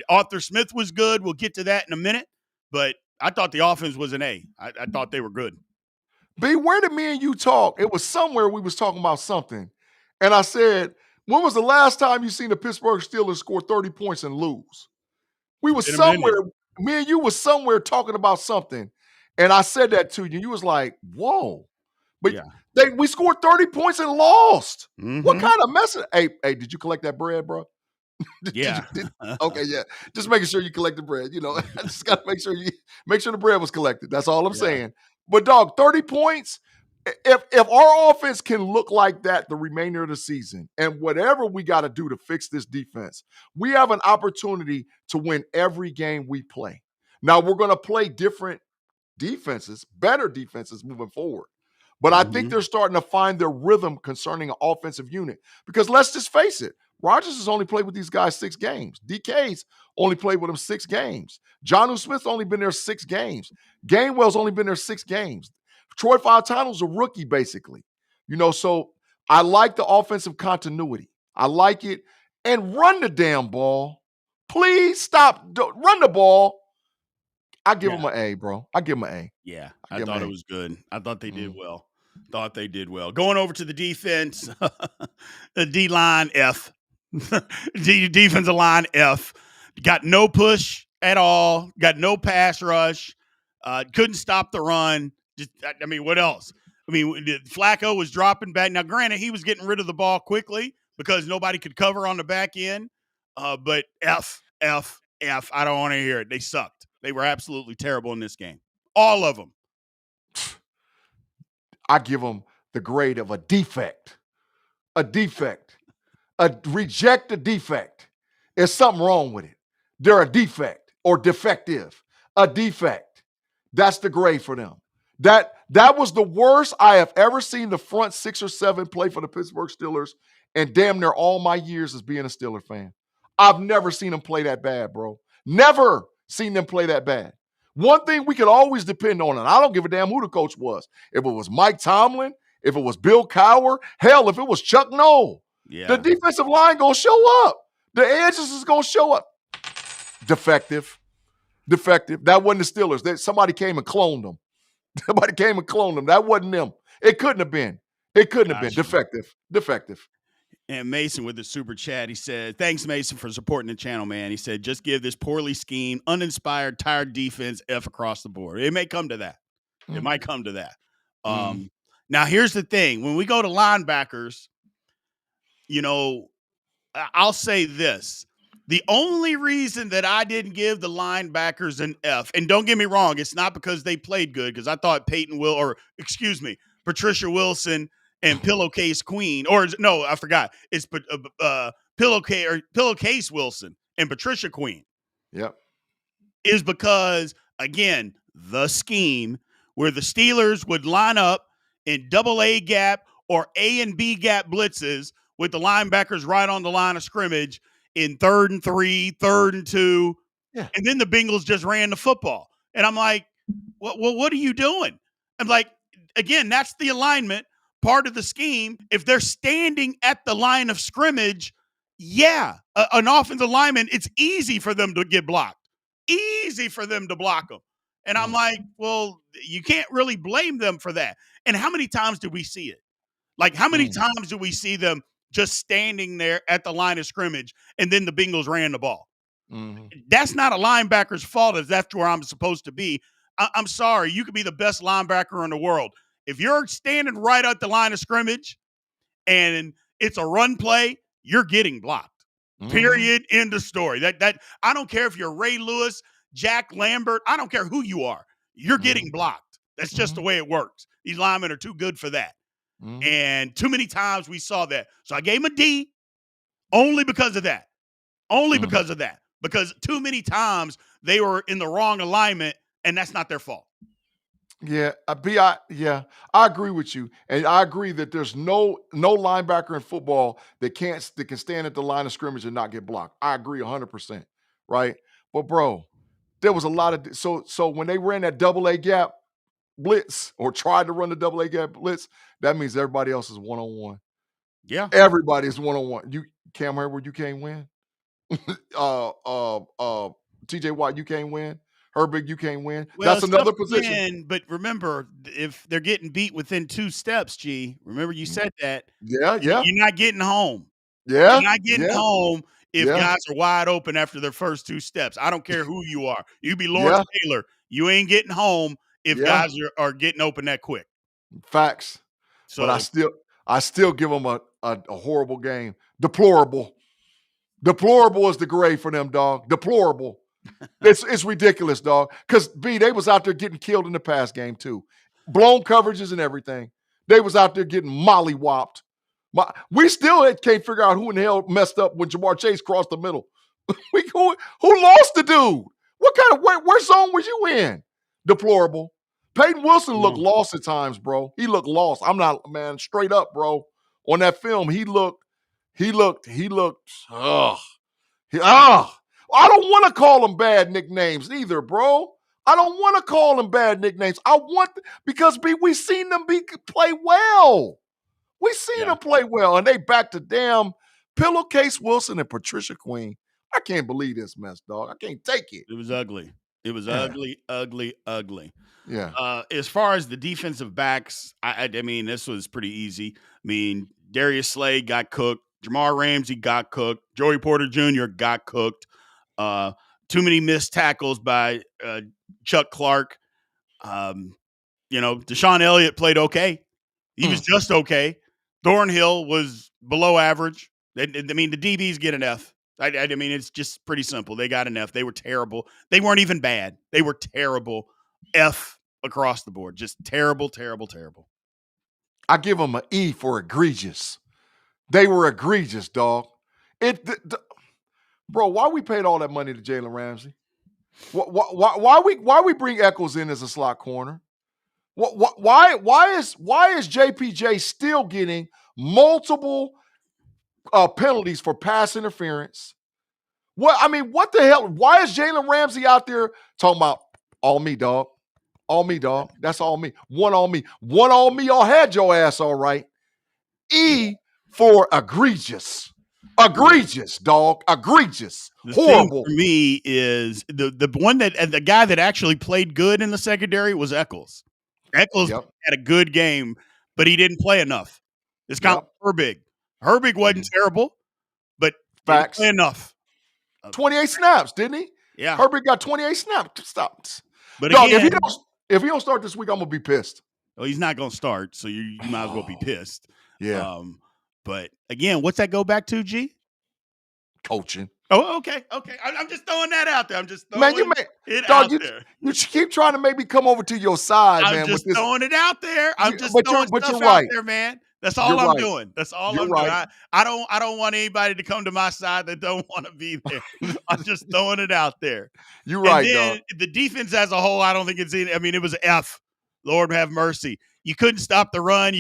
Arthur Smith was good. We'll get to that in a minute. But I thought the offense was an A. I thought they were good. B, where did me and you talk? It was somewhere we was talking about something. And I said, when was the last time you seen the Pittsburgh Steelers score 30 points and lose? We was Been a minute. somewhere, me and you was somewhere talking about something. And I said that to you. You was like, whoa. But Yeah. we scored 30 points and lost. Mm-hmm. What kind of message? Hey, did you collect that bread, bro? Yeah. Okay, yeah. Just making sure you collect the bread. You know, I just got to make sure the bread was collected. That's all I'm saying. But dog, 30 points. If our offense can look like that the remainder of the season, and whatever we got to do to fix this defense, we have an opportunity to win every game we play. Now we're going to play different defenses, better defenses moving forward. But I think they're starting to find their rhythm concerning an offensive unit. Because let's just face it, Rodgers has only played with these guys 6 games. DK's only played with them 6 games. Jonnu Smith's only been there 6 games. Gainwell's only been there 6 games. Troy Fautano's a rookie, basically. You know, so I like the offensive continuity. I like it. And run the damn ball. Please stop. Run the ball. I give them an A, bro. I give them an A. Yeah, I thought it was good. I thought they did well. Thought they did well. Going over to the defense, the D-line F. Defensive line F. Got no push at all. Got no pass rush. Couldn't stop the run. I mean, what else? I mean, Flacco was dropping back. Now, granted, he was getting rid of the ball quickly because nobody could cover on the back end. But F. I don't want to hear it. They sucked. They were absolutely terrible in this game. All of them. I give them the grade of a defect. Reject a defect. There's something wrong with it. They're a defect or defective. A defect. That's the grade for them. That was the worst I have ever seen the front 6 or 7 play for the Pittsburgh Steelers and damn near all my years as being a Steeler fan. I've never seen them play that bad, bro. Never seen them play that bad. One thing we could always depend on, and I don't give a damn who the coach was. If it was Mike Tomlin, if it was Bill Cowher, hell, if it was Chuck Noll, the defensive line gonna show up. The edges is gonna show up. Defective. That wasn't the Steelers. Somebody came and cloned them. That wasn't them. It couldn't have been. Defective. And Mason with the super chat, he said, thanks, Mason, for supporting the channel, man. He said, just give this poorly schemed, uninspired, tired defense F across the board. It may come to that. It might come to that. Now, here's the thing. When we go to linebackers, you know, I'll say this. The only reason that I didn't give the linebackers an F, and don't get me wrong, it's not because they played good, because I thought Patricia Wilson and Pillowcase Queen, or no, I forgot. It's Pillowcase Wilson and Patricia Queen. Yep. Is because, again, the scheme where the Steelers would line up in double A gap or A and B gap blitzes with the linebackers right on the line of scrimmage in 3rd and 3, 3rd and 2. Yeah. And then the Bengals just ran the football. And I'm like, what are you doing? I'm like, again, that's the alignment. Part of the scheme. If they're standing at the line of scrimmage, an offensive lineman, it's easy for them to get blocked. Easy for them to block them. And I'm like, well, you can't really blame them for that. And how many times do we see it? Like, how many times do we see them just standing there at the line of scrimmage and then the Bengals ran the ball? That's not a linebacker's fault if that's where I'm supposed to be. I'm sorry. You could be the best linebacker in the world. If you're standing right at the line of scrimmage and it's a run play, you're getting blocked. Period. End of story. That I don't care if you're Ray Lewis, Jack Lambert. I don't care who you are. You're getting blocked. That's just the way it works. These linemen are too good for that. And too many times we saw that. So I gave him a D only because of that. Because too many times they were in the wrong alignment, and that's not their fault. Yeah, I agree with you, and I agree that there's no linebacker in football that can stand at the line of scrimmage and not get blocked. I agree 100%, right? But bro, there was a lot of so when they ran that double A gap blitz or tried to run the double A gap blitz, that means everybody else is one-on-one. Yeah. Everybody's one-on-one. You Cam Herbert, you can't win. TJ Watt, you can't win. Herbig, you can't win. Well, That's it's tough another to position. win, but remember, if they're getting beat within 2 steps, remember you said that, Yeah, yeah, you're not getting home. You're yeah, not getting yeah, home if yeah, guys are wide open after their first 2 steps. I don't care who you are. You be Lawrence yeah, Taylor. You ain't getting home if yeah. guys are getting open that quick. Facts. But So, I still give them a horrible game. Deplorable. Deplorable is the grade for them, dog. Deplorable. It's ridiculous, dog. Because they was out there getting killed in the pass game too, blown coverages and everything. They was out there getting mollywopped. We still can't figure out who in the hell messed up when Jamar Chase crossed the middle. Who lost the dude? What kind of where zone was you in? Deplorable. Peyton Wilson looked no. lost at times, bro. He looked lost. I'm not, man, straight up, bro. On that film, he looked. Ugh. I don't want to call them bad nicknames either, bro. I don't want to call them bad nicknames. I want because we seen them play well. We seen Yeah. them play well, and they back to damn Pillowcase Wilson and Patricia Queen. I can't believe this mess, dog. I can't take it. It was ugly. It was Yeah. ugly, ugly, ugly. Yeah. As far as the defensive backs, I mean, this was pretty easy. I mean, Darius Slade got cooked. Jamar Ramsey got cooked. Joey Porter Jr. got cooked. Too many missed tackles by Chuck Clark. Deshaun Elliott played okay. He was just okay. Thornhill was below average. I mean, the DBs get an F. I mean, it's just pretty simple. They got an F. They were terrible. They weren't even bad. They were terrible. F across the board. Just terrible, terrible, terrible. I give them an E for egregious. They were egregious, dog. Bro, why we paid all that money to Jalen Ramsey? Why we bring Eccles in as a slot corner? Why is JPJ still getting multiple penalties for pass interference? What the hell? Why is Jalen Ramsey out there talking about all me, dog? All me, dog. That's all me. One on me. One on me. Y'all had your ass all right. E for egregious. Egregious, dog. Egregious. The Horrible. thing for me is the guy that actually played good in the secondary was Eccles. Eccles had a good game, but he didn't play enough. It's kind of Herbig. Herbig wasn't terrible, but didn't play enough. 28 snaps, didn't he? Yeah. Herbig got 28 snaps. Stop. But dog, again, if he don't start this week, I'm gonna be pissed. Well, he's not gonna start, so you might as well be pissed. Yeah. But again, what's that go back to, G? Coaching. Oh, okay. I'm just throwing that out there. I'm just throwing it out there. You keep trying to make me come over to your side, man. I'm just throwing it out there. I'm just but throwing you're stuff right. out there, man. That's all I'm doing. That's all I'm doing. I don't want anybody to come to my side that don't want to be there. I'm just throwing it out there. You're right, dog. The defense as a whole, I don't think it's any. I mean, it was an F. Lord have mercy. You couldn't stop the run.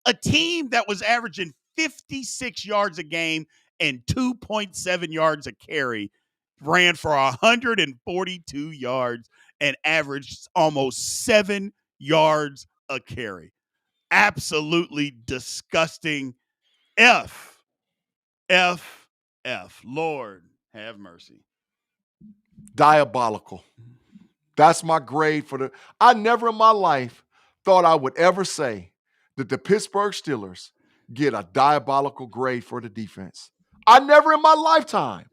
A team that was averaging 56 yards a game and 2.7 yards a carry ran for 142 yards and averaged almost 7 yards a carry. Absolutely disgusting. F. Lord have mercy. Diabolical. That's my grade for I never in my life thought I would ever say that the Pittsburgh Steelers get a diabolical grade for the defense. I never in my lifetime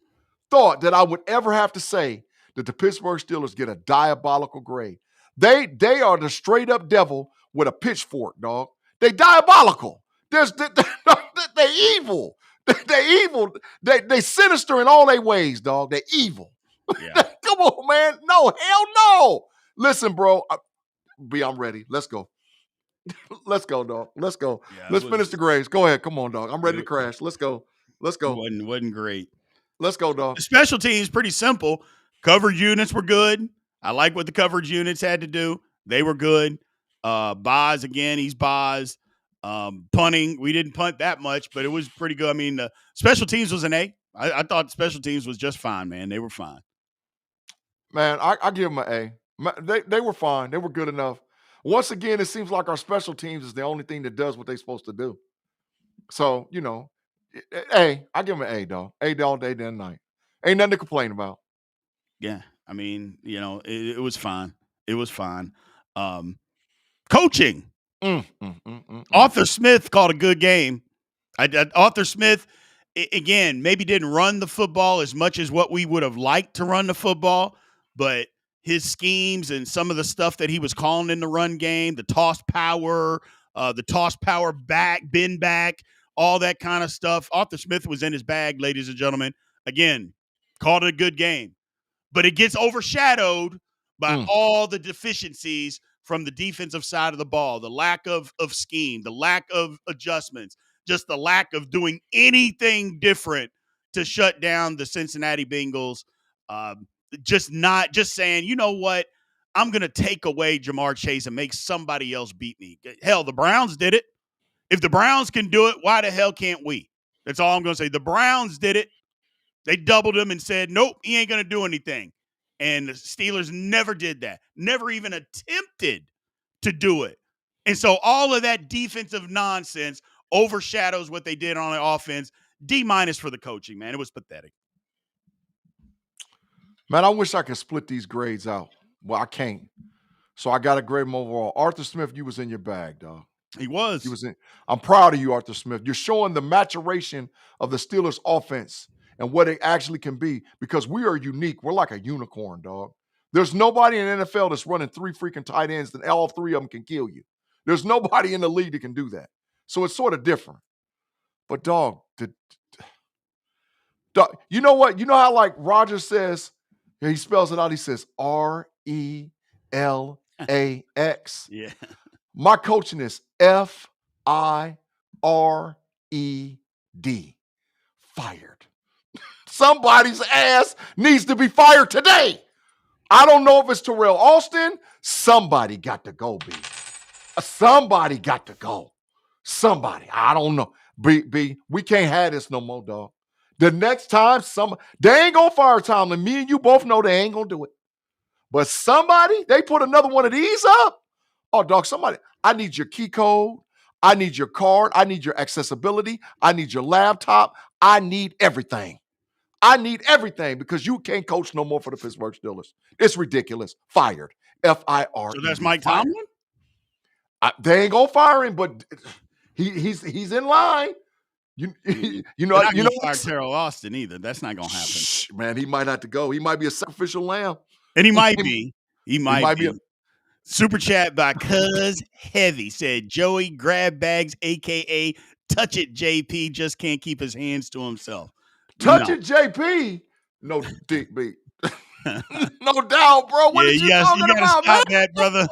thought that I would ever have to say that the Pittsburgh Steelers get a diabolical grade. They are the straight up devil with a pitchfork, dog. They diabolical. They evil. They evil. They sinister in all their ways, dog. They evil. Yeah. Come on, man. No, hell no. Listen, bro. I'm ready. Let's go. Let's go, dog. Let's go. Yeah, let's finish the grades. Go ahead. Come on, dog. I'm ready to crash. Let's go. Let's go. Wasn't great. Let's go, dog. The special teams, pretty simple. Coverage units were good. I like what the coverage units had to do. They were good. Boz, again, he's Boz. Punting, we didn't punt that much, but it was pretty good. I mean, the special teams was an A. I thought special teams was just fine, man. They were fine. Man, I give them an A. They were fine. They were good enough. Once again, it seems like our special teams is the only thing that does what they're supposed to do. So, hey, I give him an A, dog. A all day, day and night. Ain't nothing to complain about. Yeah, I mean, it was fine. It was fine. Coaching. Arthur Smith called a good game. Arthur Smith, again, maybe didn't run the football as much as what we would have liked to run the football, but his schemes and some of the stuff that he was calling in the run game, the toss power back, bend back, all that kind of stuff. Arthur Smith was in his bag, ladies and gentlemen. Again, called it a good game. But it gets overshadowed by all the deficiencies from the defensive side of the ball, the lack of scheme, the lack of adjustments, just the lack of doing anything different to shut down the Cincinnati Bengals. Just saying, you know what? I'm going to take away Jamar Chase and make somebody else beat me. Hell, the Browns did it. If the Browns can do it, why the hell can't we? That's all I'm going to say. The Browns did it. They doubled him and said, nope, he ain't going to do anything. And the Steelers never did that, never even attempted to do it. And so all of that defensive nonsense overshadows what they did on the offense. D- for the coaching, man. It was pathetic. Man, I wish I could split these grades out. Well, I can't. So I got to grade him overall. Arthur Smith, you was in your bag, dog. He was. I'm proud of you, Arthur Smith. You're showing the maturation of the Steelers offense and what it actually can be, because we are unique. We're like a unicorn, dog. There's nobody in the NFL that's running 3 freaking tight ends that all 3 of them can kill you. There's nobody in the league that can do that. So it's sort of different. But dog, you know what? You know how like Rodgers says, he spells it out, he says RELAX. Yeah. My coaching is FIRED. Fired. Somebody's ass needs to be fired today. I don't know if it's Terrell Austin. Somebody got to go, B. Somebody got to go. Somebody. I don't know. B, we can't have this no more, dog. The next time, they ain't gonna fire Tomlin. Me and you both know they ain't gonna do it. But somebody, they put another one of these up. Oh, dog, somebody, I need your key code. I need your card. I need your accessibility. I need your laptop. I need everything. I need everything, because you can't coach no more for the Pittsburgh Steelers. It's ridiculous. Fired. FIRE. So that's Mike Tomlin? They ain't gonna fire him, but he's in line. You know, fire Terrell Austin either. That's not gonna happen. Shh, man, he might have to go. He might be a sacrificial lamb. And he might be. He might be. A Super chat by Cuz Heavy said, Joey grab bags, aka touch it JP, just can't keep his hands to himself. Touch it JP. No dick beat. No doubt, bro. What are you talking about, stop man? that, brother.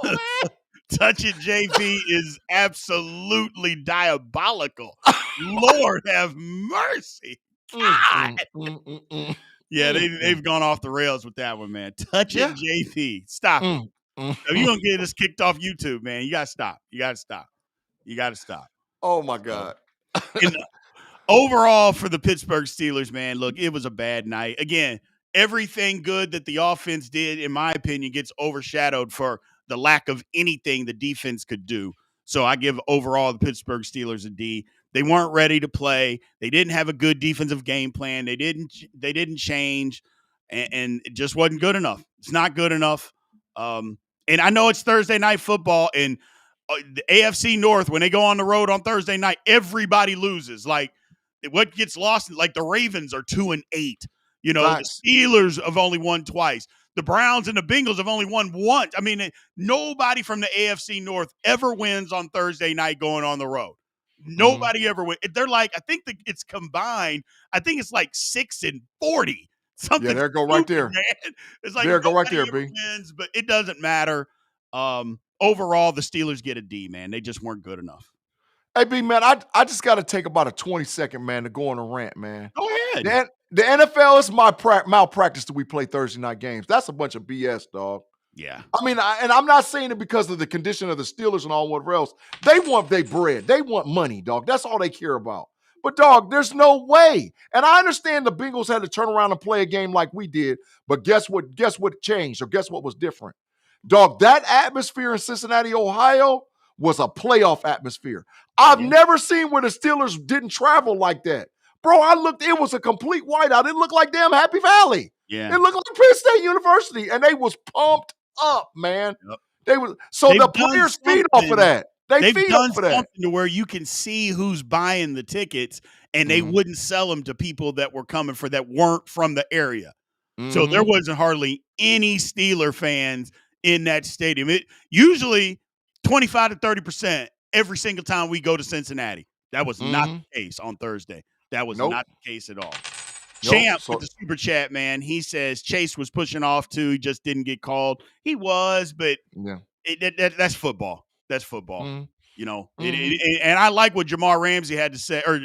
Touch it JP is absolutely diabolical. Lord have mercy. God. Yeah, they've gone off the rails with that one, man. Touch it JP. Stop it. If you're going to get us kicked off YouTube, man, you got to stop. You got to stop. Oh, my God. Overall, for the Pittsburgh Steelers, man, look, it was a bad night. Again, everything good that the offense did, in my opinion, gets overshadowed for the lack of anything the defense could do. So I give overall the Pittsburgh Steelers a D. They weren't ready to play. They didn't have a good defensive game plan. They didn't change, and it just wasn't good enough. It's not good enough. And I know it's Thursday night football, and the AFC North, when they go on the road on Thursday night, everybody loses. Like, what gets lost, like the Ravens are 2-8. You know, the Steelers have only won twice. The Browns and the Bengals have only won once. I mean, nobody from the AFC North ever wins on Thursday night going on the road. Nobody ever wins. They're like, I think it's combined. I think it's like 6-40. Something. Yeah, there go right there. Man. It's like there go right there, B. Wins, but it doesn't matter. Overall, the Steelers get a D, man. They just weren't good enough. Hey, B, man, I just got to take about a 20-second, man, to go on a rant, man. Go ahead. The NFL is my malpractice that we play Thursday night games. That's a bunch of BS, dog. Yeah. I mean, and I'm not saying it because of the condition of the Steelers and all whatever else. They want their bread. They want money, dog. That's all they care about. But, dog, there's no way. And I understand the Bengals had to turn around and play a game like we did, but guess what? Guess what changed, or guess what was different? Dog, that atmosphere in Cincinnati, Ohio, was a playoff atmosphere. I've never seen where the Steelers didn't travel like that. Bro, I looked, it was a complete whiteout. It looked like damn Happy Valley. Yeah. It looked like Penn State University, and they was pumped up, man. Yep. They was so the players feed off of that. They've done something to where you can see who's buying the tickets, and they wouldn't sell them to people that were coming for that weren't from the area. So there wasn't hardly any Steeler fans in that stadium. It usually 25 to 30% every single time we go to Cincinnati. That was not the case on Thursday. That was not the case at all. Champ with the super chat, man. He says Chase was pushing off too. He just didn't get called. He was, but that's football. That's football. You know, and I like what Jamar Ramsey had to say, or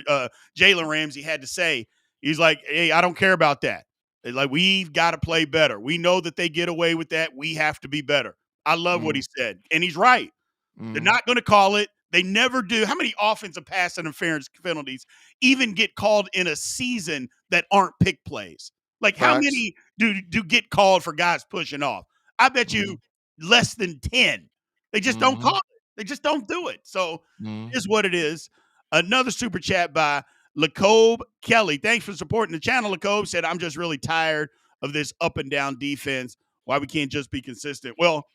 Jalen Ramsey had to say. He's like, hey, I don't care about that. Like, we've got to play better. We know that they get away with that. We have to be better. I love what he said. And he's right. They're not going to call it. They never do. How many offensive pass interference penalties even get called in a season that aren't pick plays? Like, how many do get called for guys pushing off? I bet you less than 10. They just don't call it. They just don't do it. So here's what it is. Another super chat by Lacobe Kelly. Thanks for supporting the channel. Lacobe said, I'm just really tired of this up and down defense. Why we can't just be consistent? Well,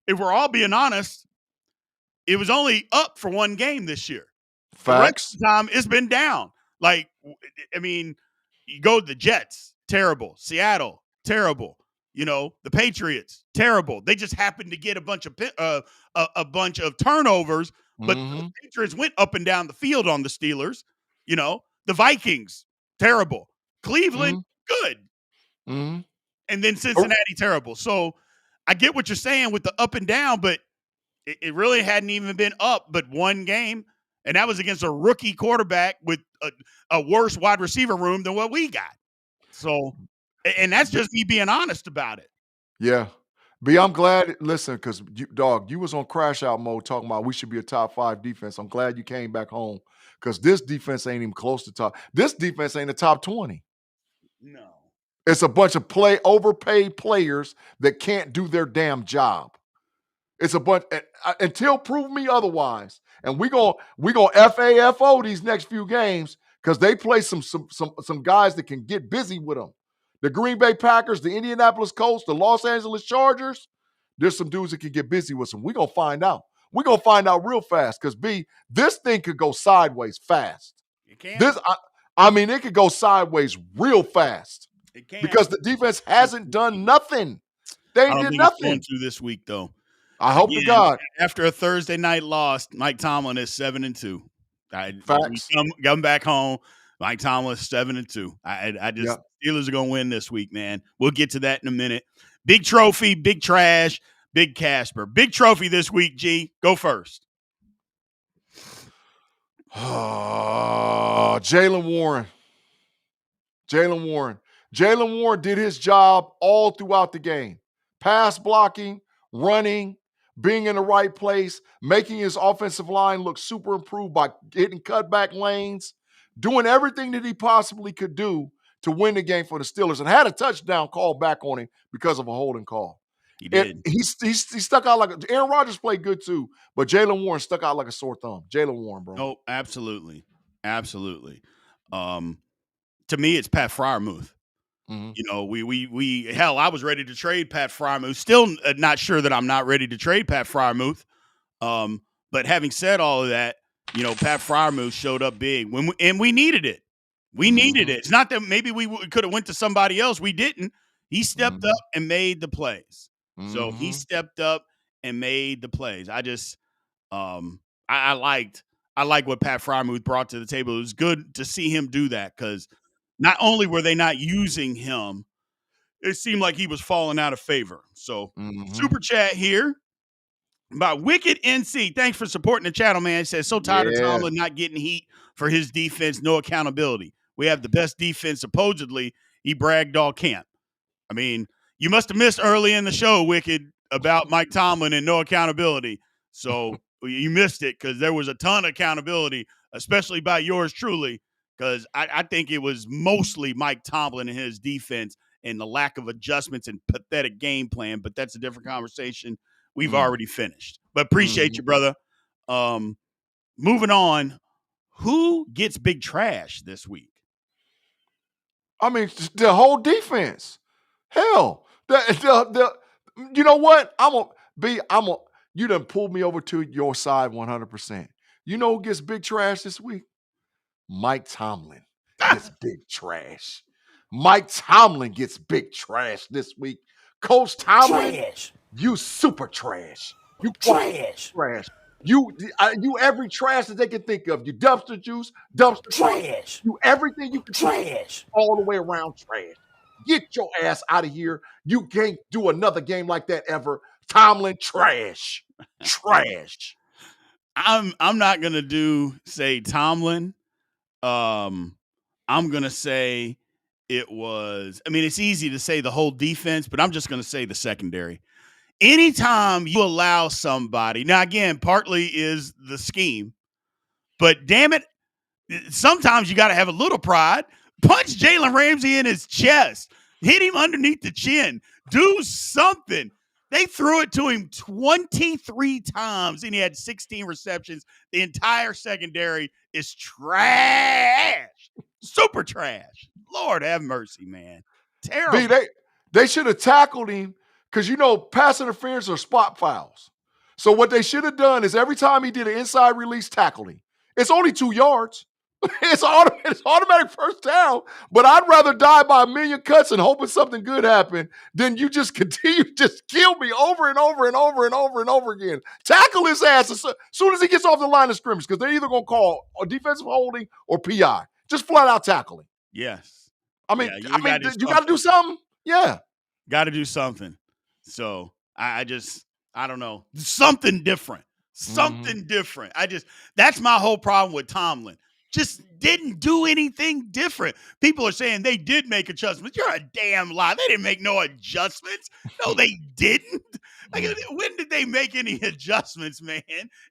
if we're all being honest, it was only up for one game this year. The rest of the time, it's been down. Like, I mean, you go to the Jets, terrible. Seattle, terrible. You know, the Patriots, terrible. They just happened to get a bunch of turnovers, but the Patriots went up and down the field on the Steelers. You know, the Vikings, terrible. Cleveland, good. And then Cincinnati, terrible. So I get what you're saying with the up and down, but it really hadn't even been up but one game, and that was against a rookie quarterback with a worse wide receiver room than what we got. So, and that's just me being honest about it. Yeah. B, I'm glad, listen, because, you was on crash out mode talking about we should be a top 5 defense. I'm glad you came back home because this defense ain't even close to top. This defense ain't a top 20. No. It's a bunch of overpaid players that can't do their damn job. It's a bunch until prove me otherwise. And we gonna FAFO these next few games because they play some guys that can get busy with them. The Green Bay Packers, the Indianapolis Colts, the Los Angeles Chargers. There's some dudes that can get busy with them. We're gonna find out. We're gonna find out real fast because this thing could go sideways fast. It can. It could go sideways real fast. It can because the defense hasn't done nothing. They did nothing. Going to this week though. I hope to God. After a Thursday night loss, Mike Tomlin is 7-2. Facts. Come back home. Mike Tomlin is 7-2. Steelers are gonna win this week, man. We'll get to that in a minute. Big trophy, big trash, big Casper. Big trophy this week. G, go first. Jaylen Warren. Jaylen Warren did his job all throughout the game. Pass blocking, running, being in the right place, making his offensive line look super improved by hitting cutback lanes, doing everything that he possibly could do to win the game for the Steelers, and had a touchdown called back on him because of a holding call. He did. He stuck out like Aaron Rodgers played good too, but Jaylen Warren stuck out like a sore thumb. Jaylen Warren, bro. Oh, absolutely. Absolutely. To me, it's Pat Freiermuth. You know, I was ready to trade Pat Freiermuth. Still not sure that I'm not ready to trade Pat Freiermuth. But having said all of that, you know, Pat Freiermuth showed up big and we needed it. We needed it. It's not that maybe we could have went to somebody else. We didn't. He stepped up and made the plays. So he stepped up and made the plays. I just, I like what Pat Freiermuth brought to the table. It was good to see him do that because not only were they not using him, it seemed like he was falling out of favor. So super chat here by Wicked NC. Thanks for supporting the channel, man. It says, so tired of Tomlin not getting heat for his defense, no accountability. We have the best defense, supposedly. He bragged all camp. I mean, you must have missed early in the show, Wicked, about Mike Tomlin and no accountability. So you missed it because there was a ton of accountability, especially by yours truly, because I think it was mostly Mike Tomlin and his defense and the lack of adjustments and pathetic game plan. But that's a different conversation. We've already finished. But appreciate you, brother. Moving on, who gets big trash this week? I mean, the whole defense. Hell, you know what? You done pulled me over to your side 100%. You know who gets big trash this week? Mike Tomlin gets big trash. Mike Tomlin gets big trash this week. Coach Tomlin, Trash. you super trash. You Trash. trash. You every trash that they can think of. You dumpster juice, dumpster Trash. you everything you can Trash. all the way around trash. Get your ass out of here. You can't do another game like that ever. Tomlin, trash. Trash. I'm not gonna say Tomlin. I'm gonna say it was. I mean, it's easy to say the whole defense, but I'm just gonna say the secondary. Anytime you allow somebody, now again, partly is the scheme, but damn it, sometimes you got to have a little pride. Punch Jalen Ramsey in his chest, hit him underneath the chin, do something. They threw it to him 23 times and he had 16 receptions. The entire secondary is trash. Super trash. Lord have mercy, man. Terrible. B, they should have tackled him because, pass interference are spot fouls. So what they should have done is every time he did an inside release, tackled him. It's only 2 yards. It's automatic first down, but I'd rather die by a million cuts and hoping something good happened than you just continue to just kill me over and over and over and over and over again. Tackle his ass as soon as he gets off the line of scrimmage because they're either going to call a defensive holding or PI. Just flat out tackling. Yes. I mean, you got to do something. Yeah. Got to do something. So I don't know. Something different. Something different. That's my whole problem with Tomlin. Just didn't do anything different. People are saying they did make adjustments. You're a damn lie. They didn't make no adjustments. No, they didn't. Like, when did they make any adjustments, man?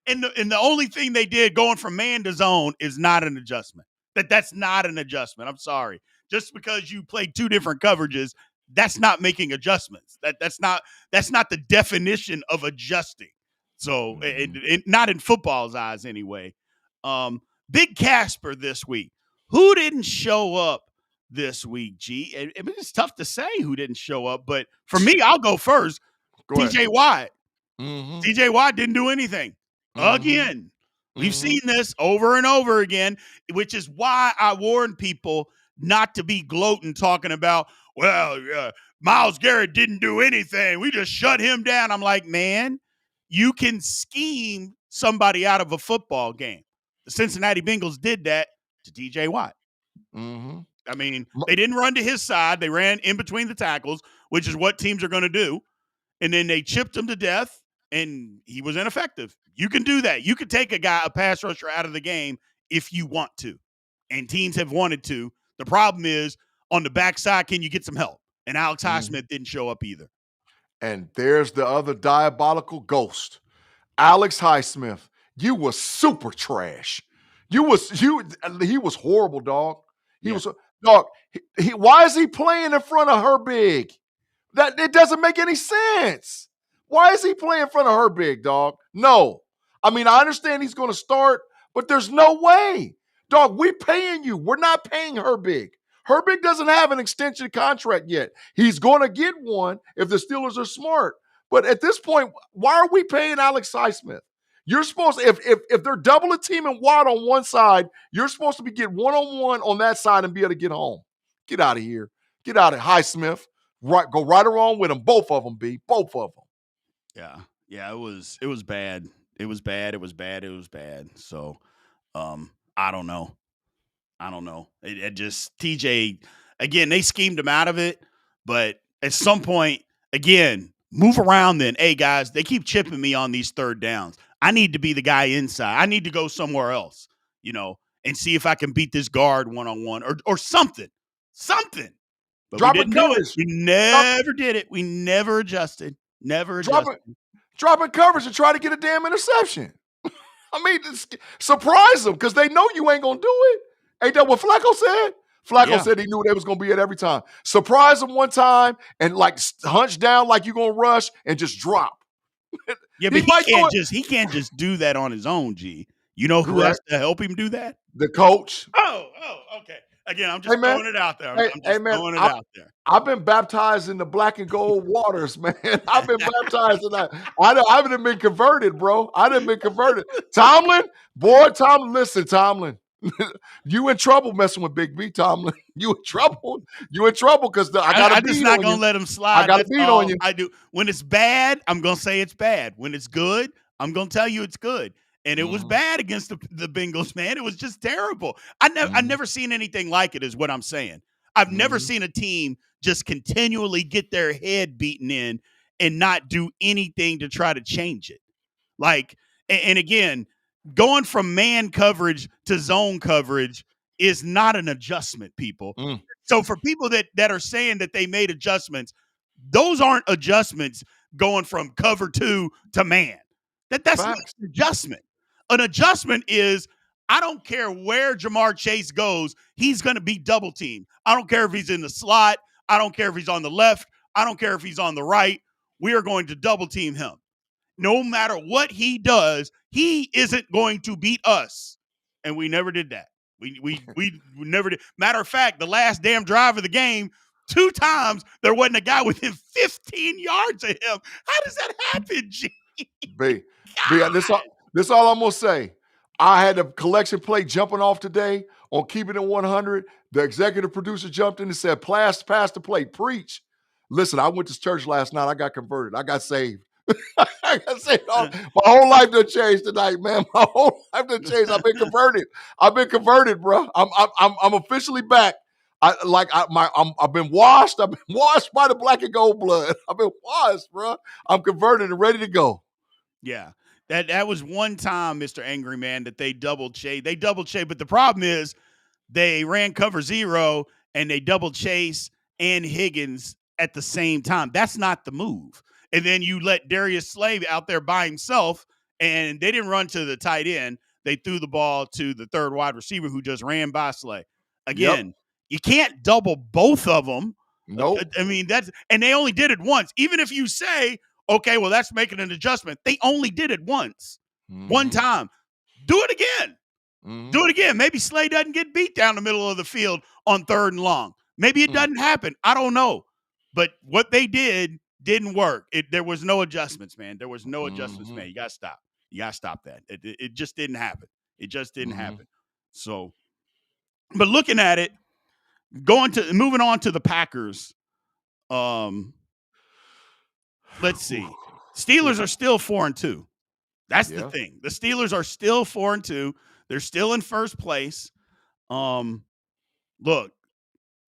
And the only thing they did going from man to zone is not an adjustment. That's not an adjustment. I'm sorry. Just because you played 2 different coverages, that's not making adjustments. That's not the definition of adjusting. So not in football's eyes anyway. Big Casper this week. Who didn't show up this week, G? It's tough to say who didn't show up, but for me, I'll go first. TJ Watt. TJ Watt didn't do anything. Again. We've seen this over and over again, which is why I warn people not to be gloating talking about, Myles Garrett didn't do anything. We just shut him down. I'm like, man, you can scheme somebody out of a football game. The Cincinnati Bengals did that to TJ Watt. I mean, they didn't run to his side. They ran in between the tackles, which is what teams are going to do. And then they chipped him to death, and he was ineffective. You can do that. You can take a pass rusher out of the game if you want to. And teams have wanted to. The problem is, on the backside, can you get some help? And Alex Highsmith didn't show up either. And there's the other diabolical ghost. Alex Highsmith. You was super trash. He was horrible, dog. He was dog. Why is he playing in front of Herbig? That it doesn't make any sense. Why is he playing in front of Herbig, dog? No. I mean, I understand he's going to start, but there's no way. Dog, we're paying you. We're not paying Herbig. Herbig doesn't have an extension contract yet. He's going to get one if the Steelers are smart. But at this point, why are we paying Alex Highsmith? You're supposed to, if they're double a team and Watt on one side, you're supposed to be getting one-on-one on that side and be able to get home. Get out of here. Get out of Highsmith. Right, go right along with them. Both of them, B. Both of them. Yeah. It was bad. It was bad. So, I don't know. It just TJ again. They schemed him out of it, but at some point, again, move around. Then, hey guys, they keep chipping me on these third downs. I need to be the guy inside. I need to go somewhere else, and see if I can beat this guard one-on-one or something. But we didn't do it. We never did it. We never adjusted. Dropping coverage and try to get a damn interception. I mean, surprise them because they know you ain't going to do it. Ain't that what Flacco said? Flacco said he knew they was going to be at every time. Surprise them one time and hunch down like you're going to rush and just drop. Yeah, but He might do it. he can't just do that on his own, G. You know who has Correct. to help him do that? The coach. Oh, okay. Again, I'm Hey just man. throwing it out there. Hey, I'm hey just man. throwing it out there. I've been baptized in the black and gold waters, man. I've been baptized in that. I haven't been converted, bro. I done been converted. Tomlin, listen, Tomlin. You in trouble messing with Big B, Tomlin. You in trouble. You in trouble because I got a I'm just beat not on gonna you. let him I slide. got a That's beat on all you. I do. When it's bad, I'm gonna say it's bad. When it's good, I'm gonna tell you it's good. And it was bad against the Bengals, man. It was just terrible. I never seen anything like it, is what I'm saying. I've never seen a team just continually get their head beaten in and not do anything to try to change it. Like, and again, going from man coverage to zone coverage is not an adjustment, people. Mm. So for people that are saying that they made adjustments, those aren't adjustments going from cover 2 to man. That's not Facts. an adjustment. An adjustment is, I don't care where Jamar Chase goes, he's going to be double teamed. I don't care if he's in the slot. I don't care if he's on the left. I don't care if he's on the right. We are going to double team him. No matter what he does, he isn't going to beat us. And we never did that. We never did. Matter of fact, the last damn drive of the game, 2 times there wasn't a guy within 15 yards of him. How does that happen, G? B. This all I'm gonna say. I had a collection plate jumping off today on Keeping It 100. The executive producer jumped in and said, pass the plate, preach. Listen, I went to church last night. I got converted. I got saved. I got saved. My whole life done changed tonight, man. My whole life done changed. I've been converted, bro. I'm officially back. I've been washed. I've been washed by the black and gold blood. I've been washed, bro. I'm converted and ready to go. Yeah. That was one time, Mr. Angry Man, that they double chase. But the problem is they ran cover 0 and they double chase and Higgins at the same time. That's not the move. And then you let Darius Slay out there by himself, and they didn't run to the tight end. They threw the ball to the third wide receiver who just ran by Slay. Again, You can't double both of them. Nope. I mean, and they only did it once. Even if you say, okay, well, that's making an adjustment. They only did it once. One time. Do it again. Do it again. Maybe Slay doesn't get beat down the middle of the field on 3rd and long. Maybe it doesn't happen. I don't know. But what they didn't work. There was no adjustments, man. There was no adjustments, man. You got to stop. You got to stop that. It just didn't happen. It just didn't happen. So, but looking at it, moving on to the Packers. Let's see. Steelers are still 4-2. That's the thing. The Steelers are still 4-2. They're still in first place. Look,